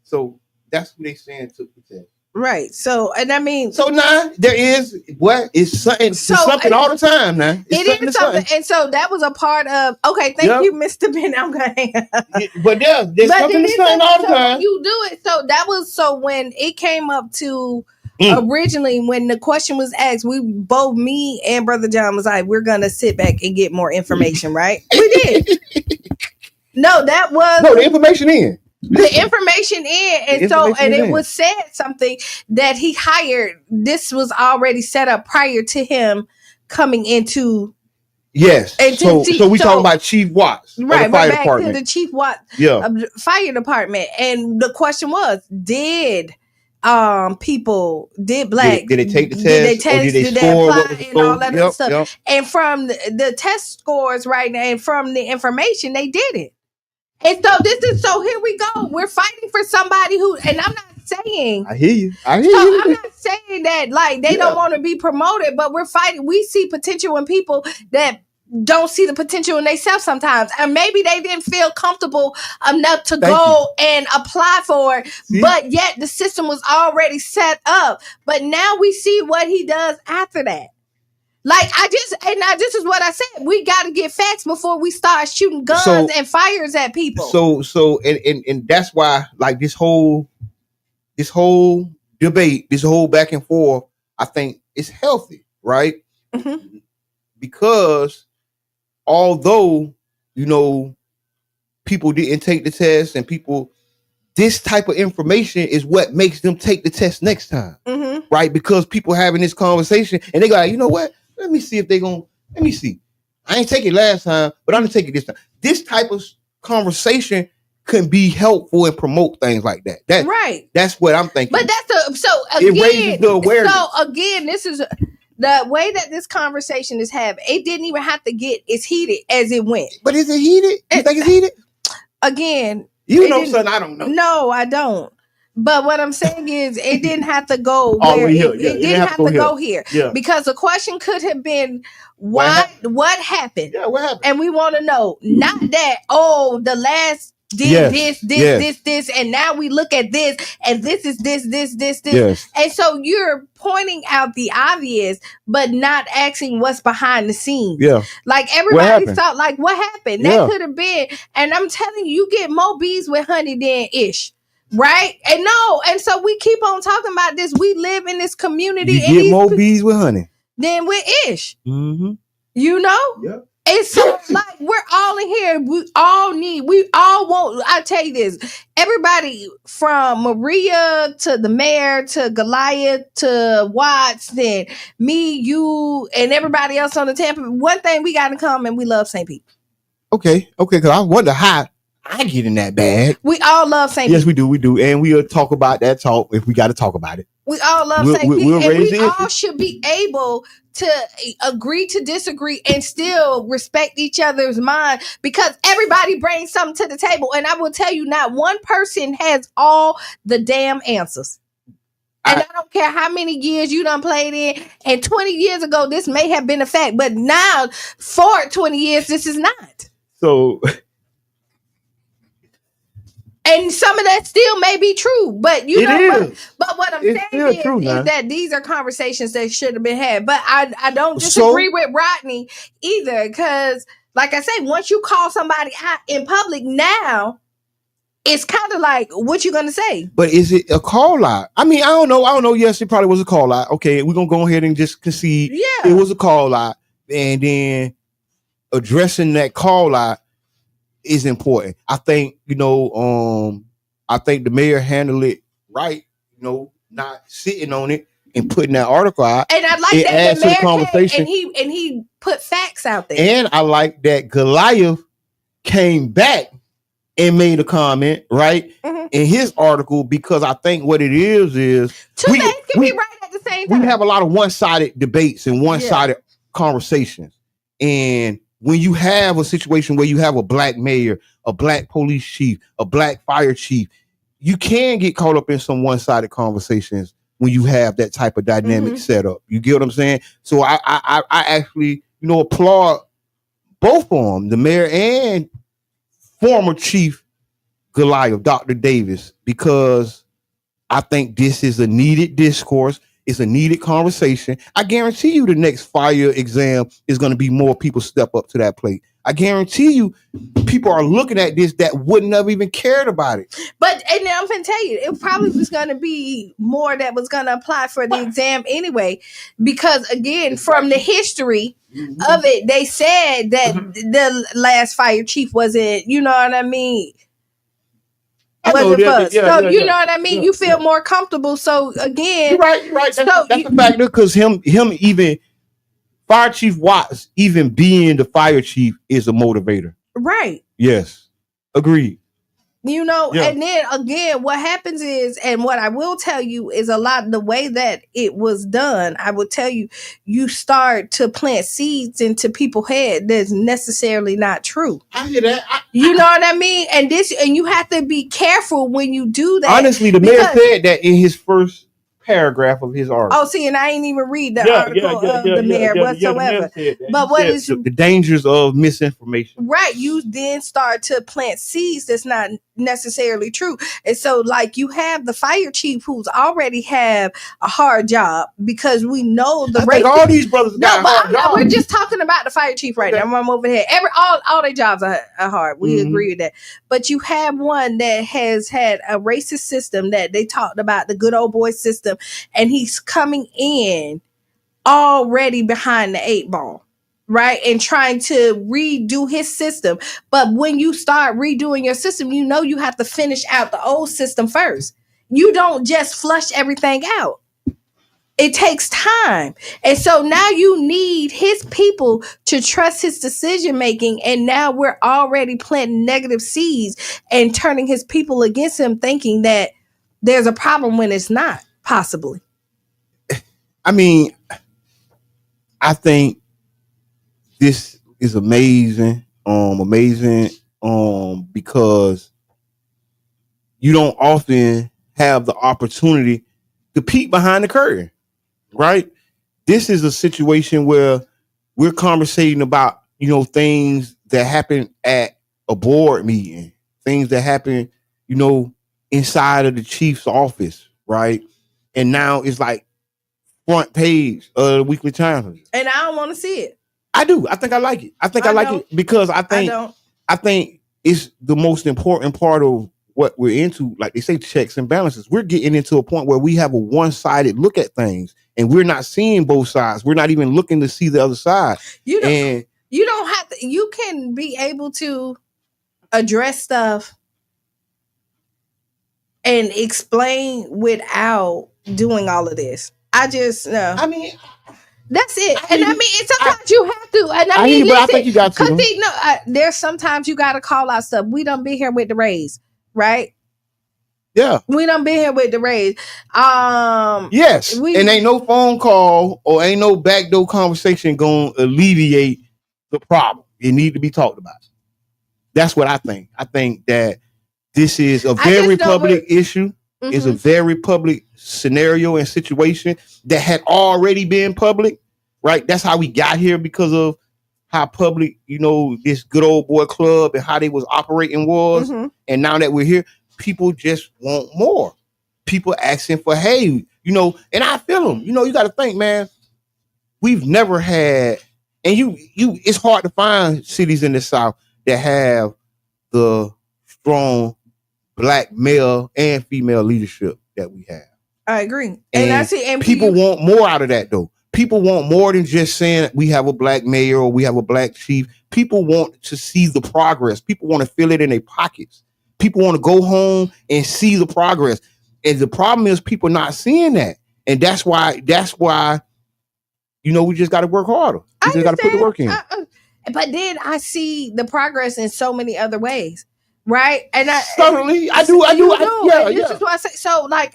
So that's who they saying took the test. Right. So, and I mean, so now there is something all the time now. It is something. And so that was a part of, okay, thank you, Mr. Ben. I'm going to hang up. But there's something all the time. You do it. So that was, when it came up to originally, when the question was asked, me and Brother John was like, we're going to sit back and get more information, right? We did. The information in. The information in, and it was said something that he hired. This was already set up prior to him coming into. Yes. So we talking about Chief Watts, right? Fire Back department. to the Chief Watts, of the fire department, and the question was: did black did they take the test? Did they score and all that other stuff? Yep. And from the test scores, right, and from the information, they did it. And so here we go. We're fighting for somebody who, and I'm not saying. I hear you. I'm not saying that they don't want to be promoted, but we're fighting. We see potential in people that don't see the potential in themselves sometimes, and maybe they didn't feel comfortable enough to go and apply for it. But yet the system was already set up. But now we see what he does after that. Like this is what I said. We got to get facts before we start shooting guns and fires at people. And that's why, like, this whole debate, this whole back and forth, I think it's healthy, right? Mm-hmm. Because although, you know, people didn't take the test and this type of information is what makes them take the test next time, right? Because people having this conversation and they go, you know what? Let me see. I ain't take it last time, but I'm gonna take it this time. This type of conversation can be helpful and promote things like that. That's what I'm thinking. But it raises the awareness. So again, this is the way that this conversation is having. It didn't even have to get as heated as it went. But is it heated? You think it's heated? Again, you know something I don't know. No, I don't. But what I'm saying is, it didn't have to go where it didn't have to go here. Yeah. Because the question could have been, what happened? Yeah, what happened? And we want to know, not that, the last did this, and now we look at this, and this is this. Yes. And so you're pointing out the obvious, but not asking what's behind the scenes. Yeah. Like everybody thought, like, what happened? That could have been, and I'm telling you, you get more bees with honey than ish. Right? And so we keep on talking about this. We live in this community. You get more bees with honey than with ish. Mm-hmm. You know? Yeah. And so, like, we're all in here. We all want, I tell you this, everybody from Maria to the mayor to Goliath to Watts and me, you, and everybody else on the Tampa. One thing we got in common, we love St. Pete. Okay. Because I wonder how I get in that bag. We all love St. Pete. Yes, we do. And we'll talk about that talk if we got to talk about it. We all love St. Pete. And we all should be able to agree to disagree and still respect each other's mind, because everybody brings something to the table. And I will tell you, not one person has all the damn answers. And I don't care how many years you done played in. And 20 years ago, this may have been a fact. But now, for 20 years, this is not. So... And some of that still may be true, but but what I'm saying is that these are conversations that should have been had. But I don't disagree with Rodney either, because, like I say, once you call somebody out in public now, it's kind of like, what you gonna say? But is it a call out? I mean, I don't know. Yes, it probably was a call out. Okay, we're gonna go ahead and just concede. Yeah, it was a call out, and then addressing that call out is important. I think, I think the mayor handled it right, not sitting on it and putting that article out. And I like that the mayor conversation and he put facts out there. And I like that Goliath came back and made a comment, right? Mm-hmm. In his article, because I think what it is two things can be right at the same time. We have a lot of one-sided debates and one-sided conversations. And when you have a situation where you have a black mayor, a black police chief, a black fire chief, you can get caught up in some one-sided conversations when you have that type of dynamic set up. You get what I'm saying? So I actually, applaud both of them, the mayor and former chief Goliath, Dr. Davis, because I think this is a needed discourse. It's a needed conversation. I guarantee you the next fire exam is going to be more people step up to that plate. I guarantee you people are looking at this that wouldn't have even cared about it. But and I'm going to tell you, it probably was going to be more that was going to apply for the exam anyway. Because again, from the history of it, they said that the last fire chief wasn't, you know what I mean? You know what I mean? You feel more comfortable. So again, you're right. That's a factor, because him even Fire Chief Watts, even being the fire chief, is a motivator. Right. Yes. Agreed. And then again, what happens is, and what I will tell you is, a lot of the way that it was done, I will tell you, you start to plant seeds into people's head that's necessarily not true. I hear that. You know what I mean? And you have to be careful when you do that. Honestly, the mayor said that in his first paragraph of his article. Oh, see, and I ain't even read the article of the mayor whatsoever. But what is the dangers of misinformation? Right, you then start to plant seeds that's not necessarily true. And so, like, you have the fire chief who's already have a hard job because we know the I think all these brothers got hard jobs. We're just talking about the fire chief right now. I'm over here. All their jobs are hard. We agree with that. But you have one that has had a racist system that they talked about, the good old boy system, and he's coming in already behind the 8 ball. Right, and trying to redo his system. But when you start redoing your system, you know you have to finish out the old system first. You don't just flush everything out. It takes time. And so now you need his people to trust his decision making. And now we're already planting negative seeds and turning his people against him, thinking that there's a problem when it's not, possibly. I mean, I think this is amazing, because you don't often have the opportunity to peek behind the curtain, right? This is a situation where we're conversating about, things that happen at a board meeting, things that happen, inside of the chief's office, right? And now it's like front page of the Weekly Times. And I don't want to see it. I do. I think I like it. I like it because I think it's the most important part of what we're into. Like they say, checks and balances. We're getting into a point where we have a one-sided look at things, and we're not seeing both sides. We're not even looking to see the other side. You don't have to. You can be able to address stuff and explain without doing all of this. I just know. I mean. That's it. And sometimes you have to. And but I think you got to. Because there's sometimes you got to call out stuff. We done been here with the raise, right? Yeah. We done been here with the raise. Yes. And ain't no phone call or ain't no backdoor conversation going to alleviate the problem. It need to be talked about. That's what I think. I think that this is a very public issue. Mm-hmm. It's a very public scenario and situation that had already been public, right? That's how we got here, because of how public, this good old boy club and how they was operating was. Mm-hmm. And now that we're here, people just want more. People asking for, hey, and I feel them. You got to think, man, we've never had, and it's hard to find cities in the South that have the strong Black male and female leadership that we have. I agree. And I see, and people want more out of that, though. People want more than just saying we have a Black mayor or we have a Black chief. People want to see the progress. People want to feel it in their pockets. People want to go home and see the progress. And the problem is people not seeing that. And that's why, we just got to work harder. We just got to put the work in. But then I see the progress in so many other ways. Right, and I do. This is why I say so. Like,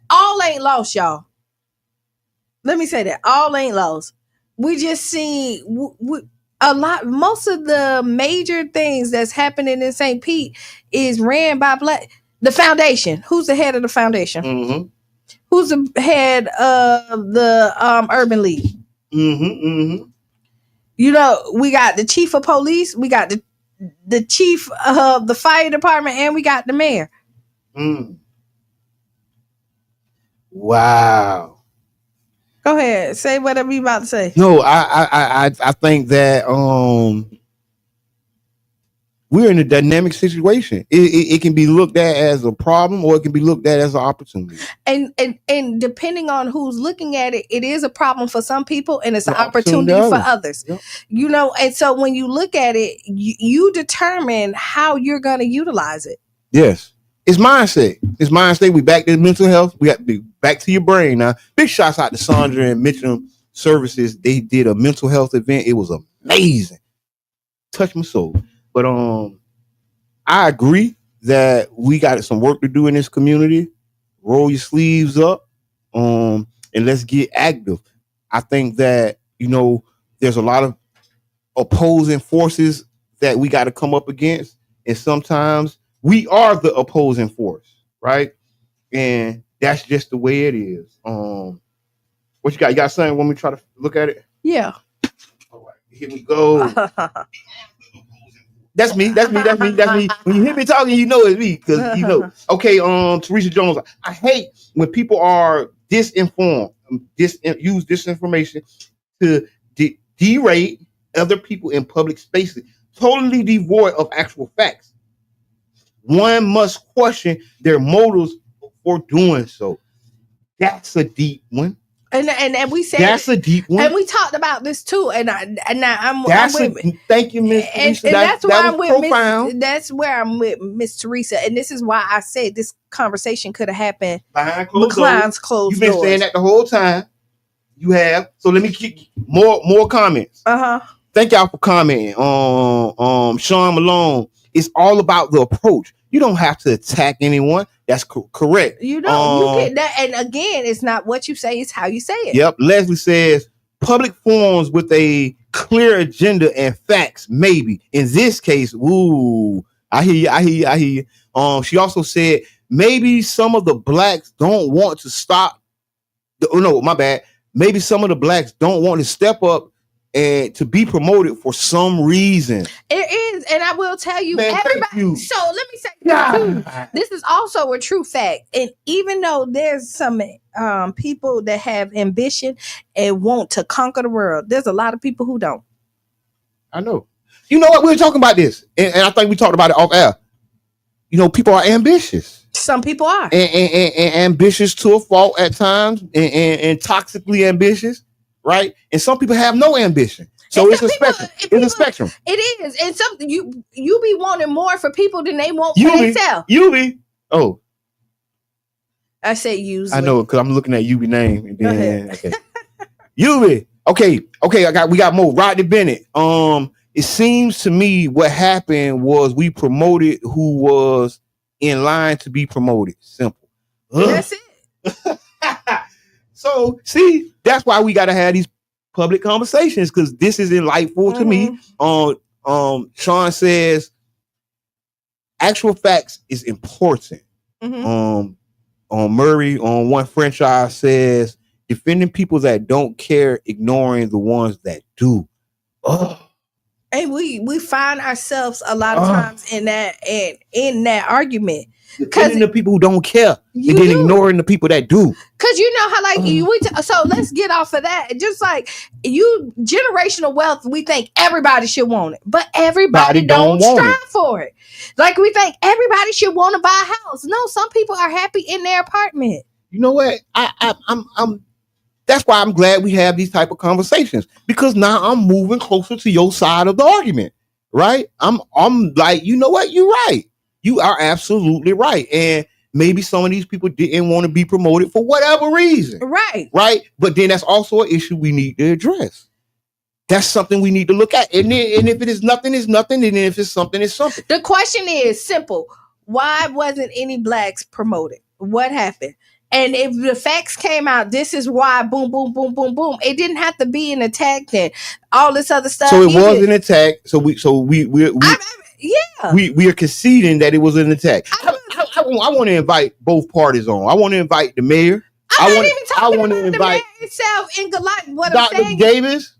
all ain't lost, y'all. Let me say that all ain't lost. We just see a lot. Most of the major things that's happening in St. Pete is ran by Black. The foundation. Who's the head of the foundation? Mm-hmm. Who's the head of the Urban League? Mm-hmm. We got the chief of police. We got the chief of the fire department, and we got the mayor. Wow. Go ahead, say whatever you about to say. No, I think that we're in a dynamic situation. It can be looked at as a problem, or it can be looked at as an opportunity. And depending on who's looking at it, it is a problem for some people, and it's an opportunity for others. Yep. And so when you look at it, you determine how you're going to utilize it. Yes. It's mindset. We back to mental health. We got to be back to your brain now. Big shouts out to Sandra and Mitchell Services. They did a mental health event. It was amazing. Touched my soul. But I agree that we got some work to do in this community. Roll your sleeves up, and let's get active. I think that, there's a lot of opposing forces that we got to come up against. And sometimes we are the opposing force, right? And that's just the way it is. What you got? You got something? Want me to try to look at it? Yeah. All right, here we go. That's me. When you hear me talking, you know it's me because you know. Okay, Teresa Jones. I hate when people are disinformed, use disinformation to derate other people in public spaces, totally devoid of actual facts. One must question their motives for doing so. That's a deep one. And we said that's a deep one, and we talked about this too. And I'm with. Thank you, Miss Teresa. And that's why I'm with profound. That's where I'm with Miss Teresa. And this is why I said this conversation could have happened behind closed doors. You've been saying that the whole time. You have. So let me keep more comments. Thank y'all for commenting on Sean Malone. It's all about the approach. You don't have to attack anyone. That's correct. You don't. You get that. And again, it's not what you say; it's how you say it. Yep. Leslie says public forums with a clear agenda and facts. Maybe in this case, ooh, I hear you. She also said maybe some of the blacks don't want to stop. No, my bad. Maybe some of the blacks don't want to step up and to be promoted for some reason. It is, and I will tell you, everybody. So let me say this is also a true fact. And even though there's some people that have ambition and want to conquer the world, there's a lot of people who don't. I know. You know what? We were talking about this, and I think we talked about it off air. You know, people are ambitious. Some people are and ambitious to a fault at times, and toxically ambitious. Right, and some people have no ambition, so it's a spectrum. It's a spectrum. It is, and some you be wanting more for people than they want for themselves. Oh, I said usually. I know because I'm looking at Yubi name. And then, okay. Yubi. Okay. We got more. Rodney Bennett. It seems to me what happened was we promoted who was in line to be promoted. Simple. That's it. So, see, that's why we got to have these public conversations because this is enlightful to me. Sean says actual facts is important. Murray on One Franchise says defending people that don't care, ignoring the ones that do. And we find ourselves a lot of times in that argument. Defending the people who don't care and then ignoring the people that do. Because you know how so let's get off of that. Just like generational wealth, we think everybody should want it, but everybody don't strive for it. Like we think everybody should want to buy a house. No, some people are happy in their apartment. You know what? I'm that's why I'm glad we have these type of conversations because now I'm moving closer to your side of the argument. Right? I'm like, you know what? You're right. You are absolutely right. And maybe some of these people didn't want to be promoted for whatever reason. Right. But then that's also an issue we need to address. That's something we need to look at. And if it is nothing, it's nothing. And if it's something, it's something. The question is simple. Why wasn't any blacks promoted? What happened? And if the facts came out, this is why, boom, boom, boom, boom, boom. It didn't have to be an attack then. All this other stuff. So it was an attack. So we are conceding that it was an attack. I want to invite both parties on. I want to invite the mayor. I'm not even talking about the mayor itself in Goliath. What Dr. I'm saying Davis.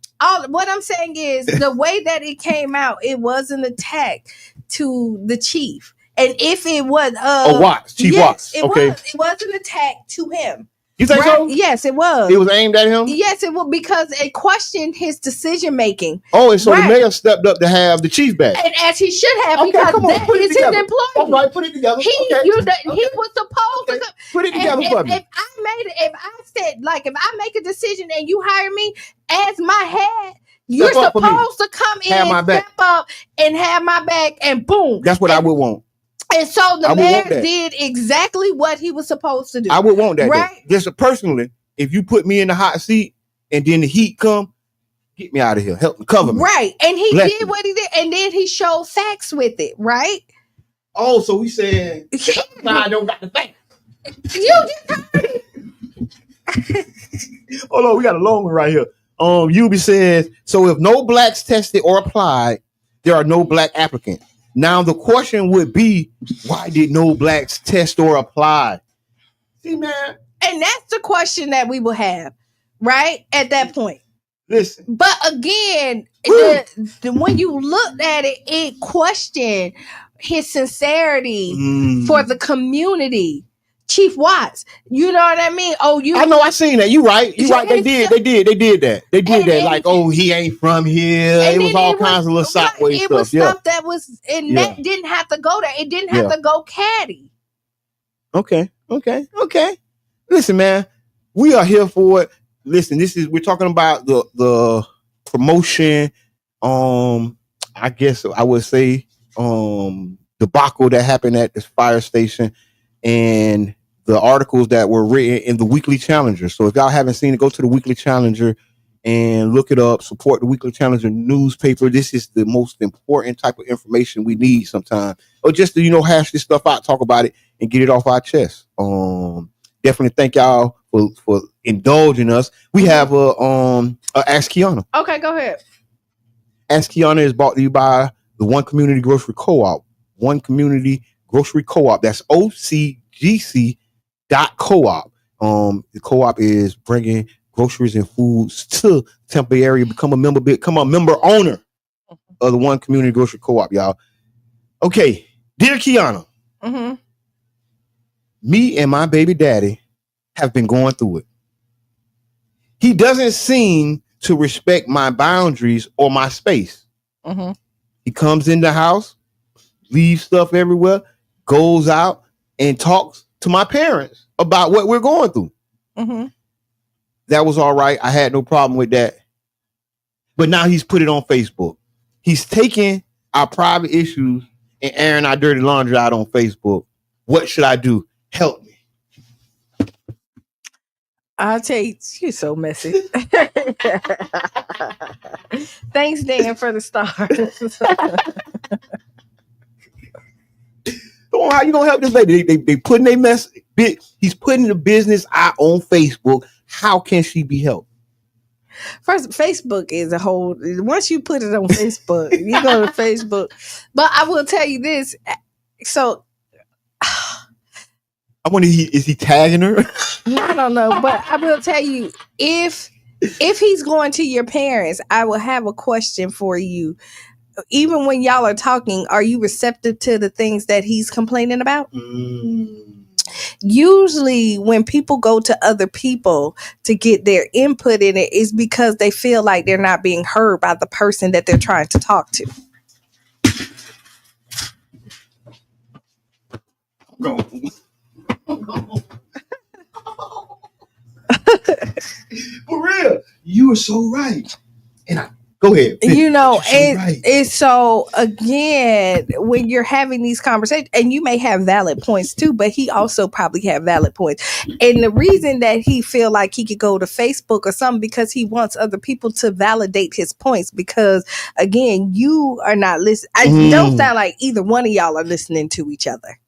What I'm saying is the way that it came out, it was an attack to the chief. And if it was Watts, Chief Watts. It was an attack to him. You think so? Yes, it was. It was aimed at him? Yes, it was because it questioned his decision making. Oh, and so the mayor stepped up to have the chief back. And as he should have, because that is his employee. All right, put it together. He was supposed to put it together for me. If I make a decision and you hire me as my head, you're supposed to come in and step up and have my back and boom. That's what I would want. And so the mayor did exactly what he was supposed to do. I would want that. Right? Just personally, if you put me in the hot seat and then the heat come, get me out of here. Help me, cover me. Right. And he did what he did. And then he showed facts with it. Right? Oh, so we said, I don't got the facts. You just Hold on, we got a long one right here. Yubi says, so if no blacks tested or applied, there are no black applicants. Now the question would be, why did no blacks test or apply? See, man. And that's the question that we will have, right? At that point. Listen. But again, when you looked at it, it questioned his sincerity for the community. Chief Watts, you know what I mean? Oh, I know, I seen that. You right. They did that. They did that. Like, oh, he ain't from here. It was all kinds of little sideways stuff. It was stuff that was, and that didn't have to go there. It didn't have to go catty. Okay. Listen, man, we are here for it. Listen, we're talking about the promotion. I guess I would say debacle that happened at this fire station, and the articles that were written in the Weekly Challenger. So if y'all haven't seen it, go to the Weekly Challenger and look it up. Support the Weekly Challenger newspaper. This is the most important type of information we need sometimes, or just to hash this stuff out, talk about it, and get it off our chest. Definitely thank y'all for indulging us. We have a Ask Kiana. Okay, go ahead. Ask Kiana is brought to you by the One Community Grocery Co-op. One Community Grocery Co-op. That's OCGC.co-op. The co-op is bringing groceries and foods to Tampa Bay area. Become a member owner of the One Community Grocery Co-op, y'all. Okay, dear Kiana, me and my baby daddy have been going through it. He doesn't seem to respect my boundaries or my space. He comes in the house, leaves stuff everywhere, goes out and talks to my parents about what we're going through. That was all right. I had no problem with that. But now he's put it on Facebook. He's taking our private issues and airing our dirty laundry out on Facebook. What should I do? Help me. I'll tell you, you're so messy. Thanks, Dan, for the stars. How you gonna help this lady? They putting their mess. He's putting the business out on Facebook. How can she be helped? First, Facebook is a whole. Once you put it on Facebook, you go to Facebook. But I will tell you this. So, I wonder, is he tagging her? I don't know, but I will tell you, if he's going to your parents, I will have a question for you. Even when y'all are talking, are you receptive to the things that he's complaining about? Usually when people go to other people to get their input in it, is because they feel like they're not being heard by the person that they're trying to talk to. For real, you are so right. And go ahead. It's so again, when you're having these conversations, and you may have valid points too, but he also probably have valid points. And the reason that he feel like he could go to Facebook or something, because he wants other people to validate his points. Because again, you are not listening. I don't sound like either one of y'all are listening to each other.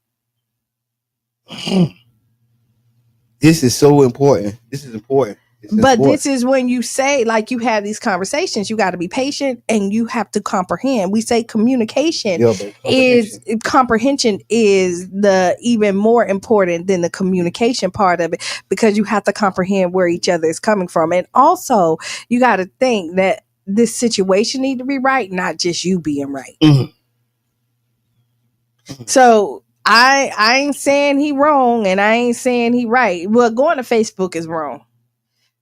This is so important. This is important. This is when you say, like, you have these conversations, you got to be patient and you have to comprehend. We say communication is the even more important than the communication part of it, because you have to comprehend where each other is coming from. And also you got to think that this situation need to be right, not just you being right. So I ain't saying he wrong and I ain't saying he right. Well, going to Facebook is wrong.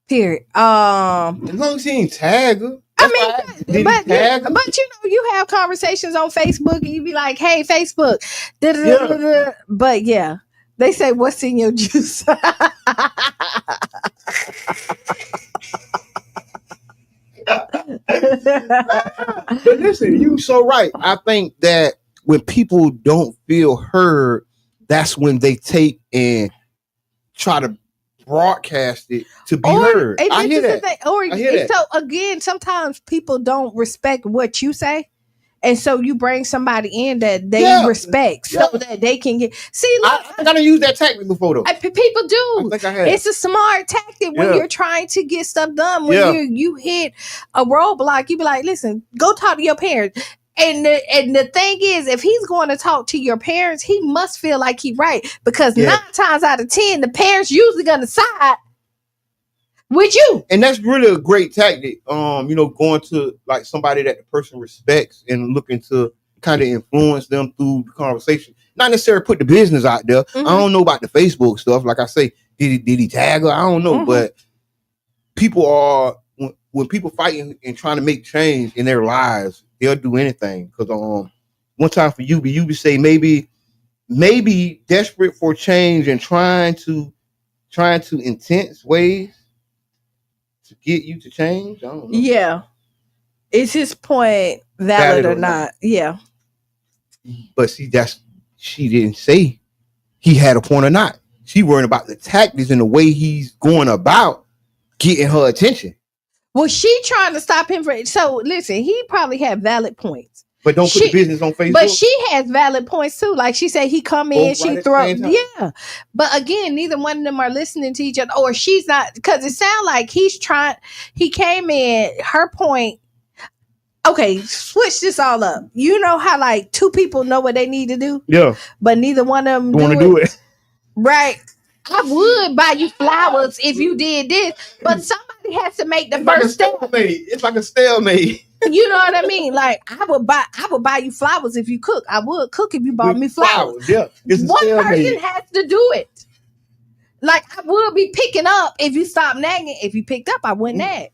Period. As long as he ain't tag her. But you have conversations on Facebook and you be like, hey, Facebook. But yeah, they say, what's in your juice? But listen, you so right. I think that when people don't feel heard, that's when they take and try to broadcast it to be heard. I hear that. So again, sometimes people don't respect what you say, and so you bring somebody in that they respect, so that they can get. See, look, I gotta use that tactic before though. People do. I think I have. It's a smart tactic when you're trying to get stuff done. When you hit a roadblock, you be like, "Listen, go talk to your parents." And the thing is, if he's going to talk to your parents, he must feel like he's right, because 9 times out of 10, the parents usually going to side with you. And that's really a great tactic. Going to like somebody that the person respects and looking to kind of influence them through the conversation. Not necessarily put the business out there. I don't know about the Facebook stuff. Like I say, did he tag her? I don't know. But people are, when people fighting and trying to make change in their lives, they'll do anything. Because one time for you say maybe desperate for change and trying to intense ways to get you to change. I don't know. Yeah. Is his point valid or not? Yeah. But see, she didn't say he had a point or not. She worrying about the tactics and the way he's going about getting her attention. Well, she trying to stop him from. So listen, he probably had valid points. But don't put the business on Facebook. But she has valid points too. Like she said, he come in, she throw. Yeah. But again, neither one of them are listening to each other, or she's not, because it sounds like he came in, her point. Okay, switch this all up. You know how like two people know what they need to do? Yeah. But neither one of them want to do it. Right. I would buy you flowers if you did this, but somebody has to make the first step. It's like a stalemate. You know what I mean? Like I would buy you flowers if you cook. I would cook if you bought me flowers. Yeah. One person has to do it. Like I would be picking up if you stopped nagging. If you picked up, I wouldn't nag.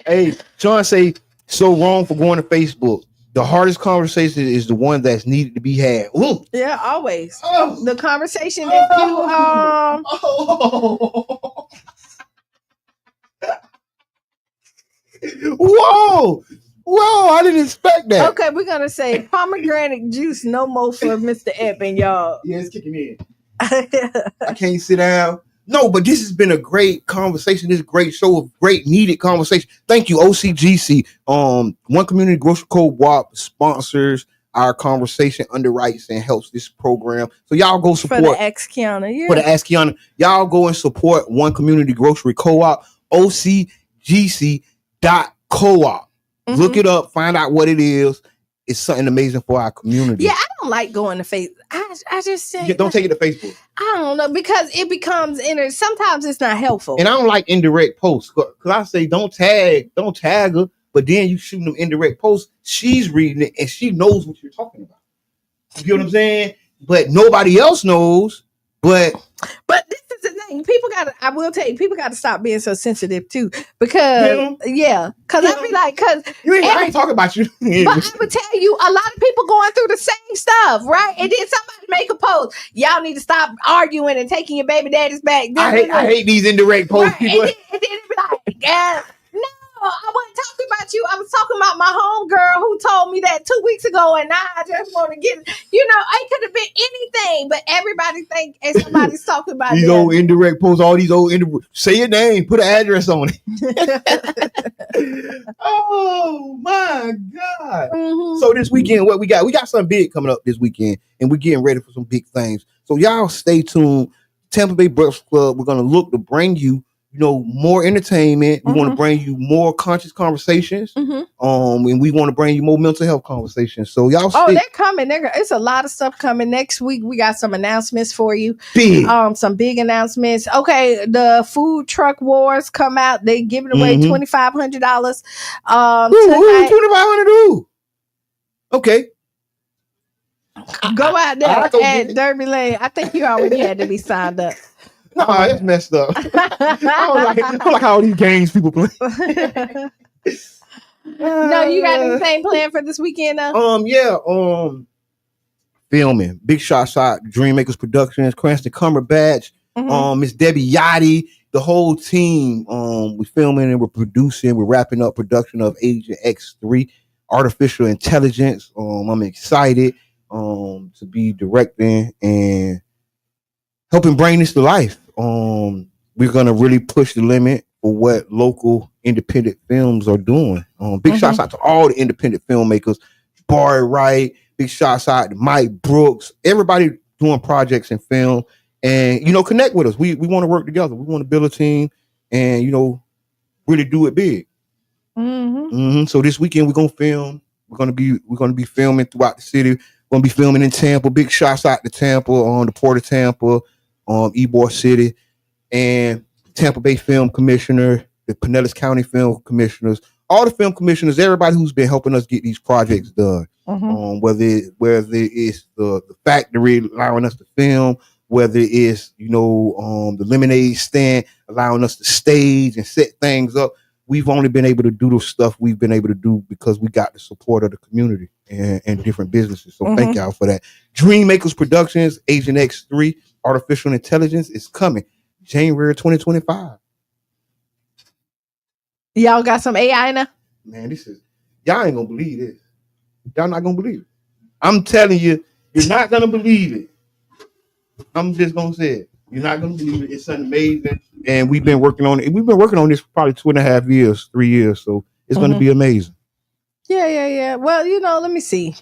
Hey, Sean say so wrong for going to Facebook. The hardest conversation is the one that's needed to be had. Ooh. Yeah, always. The conversation that you Whoa, I didn't expect that. Okay, we're gonna say pomegranate juice no more for Mr. Epping, y'all. Yeah, it's kicking in. I can't sit down. No, but this has been a great conversation. This is a great show of great needed conversation. Thank you, OCGC. One Community Grocery Co-op sponsors our conversation, underwrites, and helps this program. So y'all go support for the Ask Kiana. Yeah. For the Ask Kiana. Y'all go and support One Community Grocery Co-op, OCGC.coop. Look it up, find out what it is. It's something amazing for our community. Yeah, I don't like going to Facebook. I just say don't take it to Facebook. I don't know, because it becomes sometimes it's not helpful. And I don't like indirect posts, because I say don't tag her, but then you shooting them indirect posts. She's reading it and she knows what you're talking about. You know what I'm saying? But nobody else knows. But this is the thing. I will tell you, people got to stop being so sensitive too. Because I be like, I ain't talking about you. But I would tell you, a lot of people going through the same stuff, right? And then somebody make a post. Y'all need to stop arguing and taking your baby daddies back. I hate these indirect posts. Right? And then it be like, no, I wasn't talking about you. I was talking about my homegirl who told me that 2 weeks ago, and now I just want to get it. It could have been anything, but everybody think somebody's talking about these old indirect posts, all these old say your name, put an address on it. Oh my God. Mm-hmm. So this weekend, what we got something big coming up this weekend, and we're getting ready for some big things. So y'all stay tuned. Tampa Bay Breakfast Club, we're going to look to bring you more entertainment. We want to bring you more conscious conversations. And we want to bring you more mental health conversations. So y'all they're coming. It's a lot of stuff coming next week. We got some announcements for you. Big. Some big announcements. Okay, the food truck wars come out. They giving away $2,500. $2,500. Okay. Go out there at Derby Lane. I think you already had to be signed up. No, it's messed up. I don't like how all these games people play. No, you got anything planned for this weekend though? Filming. Big Shot, Dreammakers Productions, Cranston Cumberbatch, Miss Debbie Yachty, the whole team. We're filming and we're producing. We're wrapping up production of Agent X3, Artificial Intelligence. I'm excited to be directing and helping bring this to life. We're gonna really push the limit for what local independent films are doing. Big shouts out to all the independent filmmakers, Barry Wright. Big shouts out to Mike Brooks. Everybody doing projects in film, and connect with us. We want to work together. We want to build a team, and really do it big. So this weekend we're gonna film. We're gonna be filming throughout the city. We're gonna be filming in Tampa. Big shots out to Tampa, on the Port of Tampa, Ybor City, and Tampa Bay Film Commissioner, the Pinellas County Film Commissioners, all the film commissioners, everybody who's been helping us get these projects done. Whether it's the factory allowing us to film, whether it's the lemonade stand allowing us to stage and set things up. We've only been able to do the stuff we've been able to do because we got the support of the community and different businesses. So thank y'all for that. Dreammakers Productions, Agent X3, Artificial Intelligence is coming January 2025. Y'all got some AI now? Man, y'all ain't gonna believe this. Y'all not gonna believe it. I'm telling you, you're not gonna believe it. I'm just gonna say it. You're not gonna believe it. It's something amazing. And we've been working on it. We've been working on this for probably 2.5 years, 3 years. So it's gonna be amazing. Yeah. Well, let me see.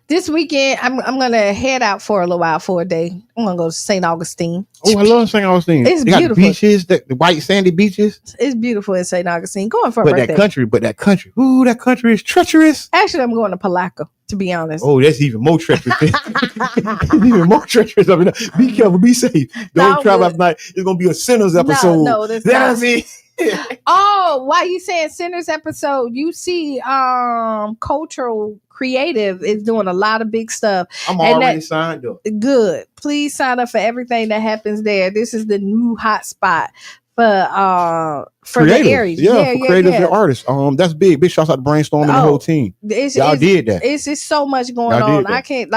This weekend, I'm gonna head out for a little while for a day. I'm gonna go to St. Augustine. Oh, I love St. Augustine. It's they got beautiful. Beaches, the white sandy beaches. It's beautiful in St. Augustine. Going for a But birthday. that country. Ooh, that country is treacherous. Actually, I'm going to Palaca, to be honest. Oh, that's even more treacherous. Even more treacherous. I mean, be careful, be safe. Don't travel at night. It's gonna be a Sinners episode. No, that's not. Oh, why you saying Sinners episode? You see, Cultural Creative is doing a lot of big stuff. I'm already signed up. Good. Please sign up for everything that happens there. This is the new hot spot for creatives. the area. Yeah, for creatives and artists. That's big. Big shouts out to Brainstorm and the whole team. Y'all did that. It's just so much going on. I can't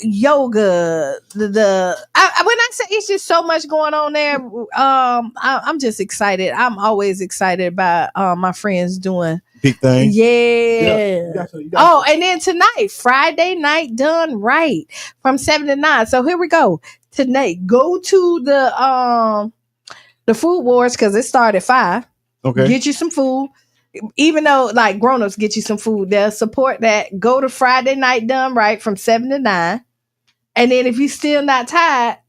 yoga. When I say it's just so much going on there, I'm just excited. I'm always excited about my friends doing big things. Yeah. And then tonight, Friday night done right from 7 to 9. So here we go. Tonight, go to the Food Wars because it started at 5. Okay. Get you some food. Even though grown-ups get you some food, they'll support that. Go to Friday night done right from 7 to 9. And then if you're still not tired,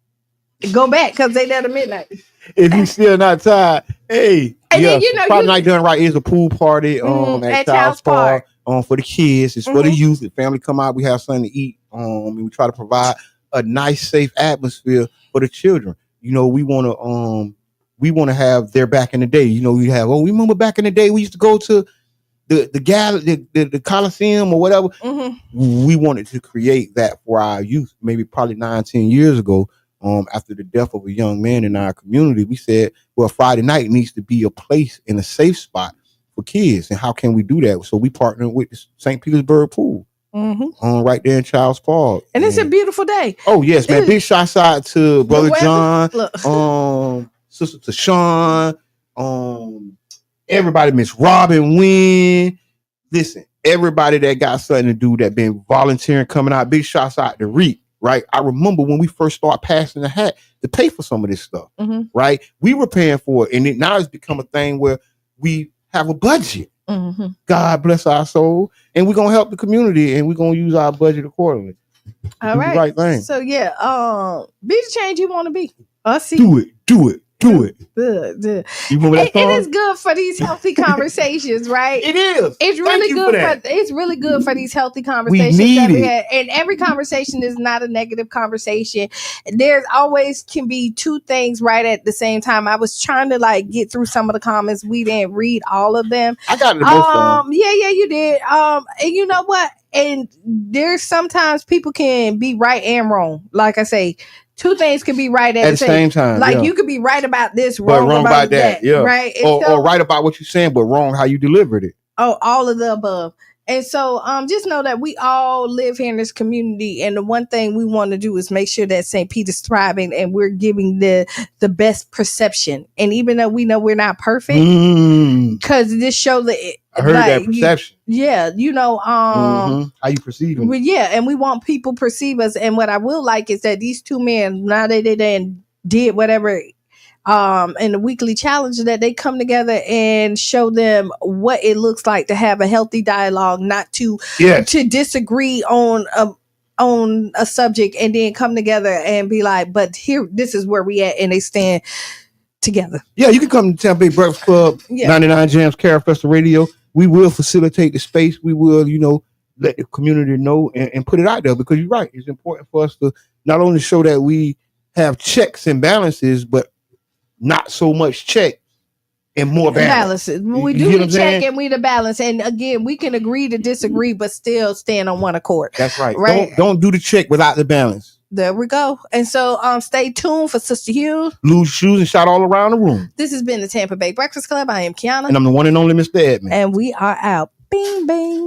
go back because they there to midnight. If you're still not tired, hey. And then Friday night done right is a pool party at Child's Park for the kids. It's for the youth. The family come out. We have something to eat. And we try to provide a nice, safe atmosphere for the children. We want to have their back in the day. We remember back in the day we used to go to the Coliseum or whatever. We wanted to create that for our youth. Maybe probably 9-10 years ago, after the death of a young man in our community, we said, well, Friday night needs to be a place in a safe spot for kids. And how can we do that? So we partnered with the St. Petersburg Pool. Right there in Child's Park. And it's a beautiful day. Oh, yes, man. Big shots out to Brother John, Sister Tashawn, everybody, Miss Robin Wynn. Listen, everybody that got something to do, that been volunteering, coming out. Big shots out to Reek, right? I remember when we first started passing the hat to pay for some of this stuff, right? We were paying for it, and now it's become a thing where we have a budget. God bless our soul, and we're gonna help the community, and we're gonna use our budget accordingly. All right. The right thing. So be the change you want to be. Do it. Good. You remember that song? It is good for these healthy conversations, right? It is. It's really good. It's really good for these healthy conversations we had. And every conversation is not a negative conversation. There's always can be two things right at the same time. I was trying to get through some of the comments. We didn't read all of them. I got the most of them. Yeah, you did. And you know what? And there's sometimes people can be right and wrong. Like I say, two things can be right at the same time. You could be right about this, wrong about that. Yeah. Right. Or right about what you're saying, but wrong how you delivered it. Oh, all of the above. And so just know that we all live here in this community. And the one thing we want to do is make sure that St. Peter's thriving and we're giving the best perception. And even though we know we're not perfect, because this show that I heard that perception. How you perceive them. And we want people perceive us. And what I will like is that these two men, now that they then did whatever in the weekly challenge, that they come together and show them what it looks like to have a healthy dialogue, not to disagree on a subject, and then come together and be like, but here, this is where we at, and they stand together. Yeah, you can come to Tampa Bay Breakfast Club, 99 Jams, Carol Festival Radio. We will facilitate the space. We will, let the community know and put it out there, because you're right. It's important for us to not only show that we have checks and balances, but not so much check and more balance. Balances. We do the check and we the balance. And again, we can agree to disagree, but still stand on one accord. That's right. Right? Don't do the check without the balance. There we go. And so stay tuned for Sister Hughes. Lose shoes and shout all around the room. This has been the Tampa Bay Breakfast Club. I am Kiana. And I'm the one and only Mr. Edmond. And we are out. Bing, bing.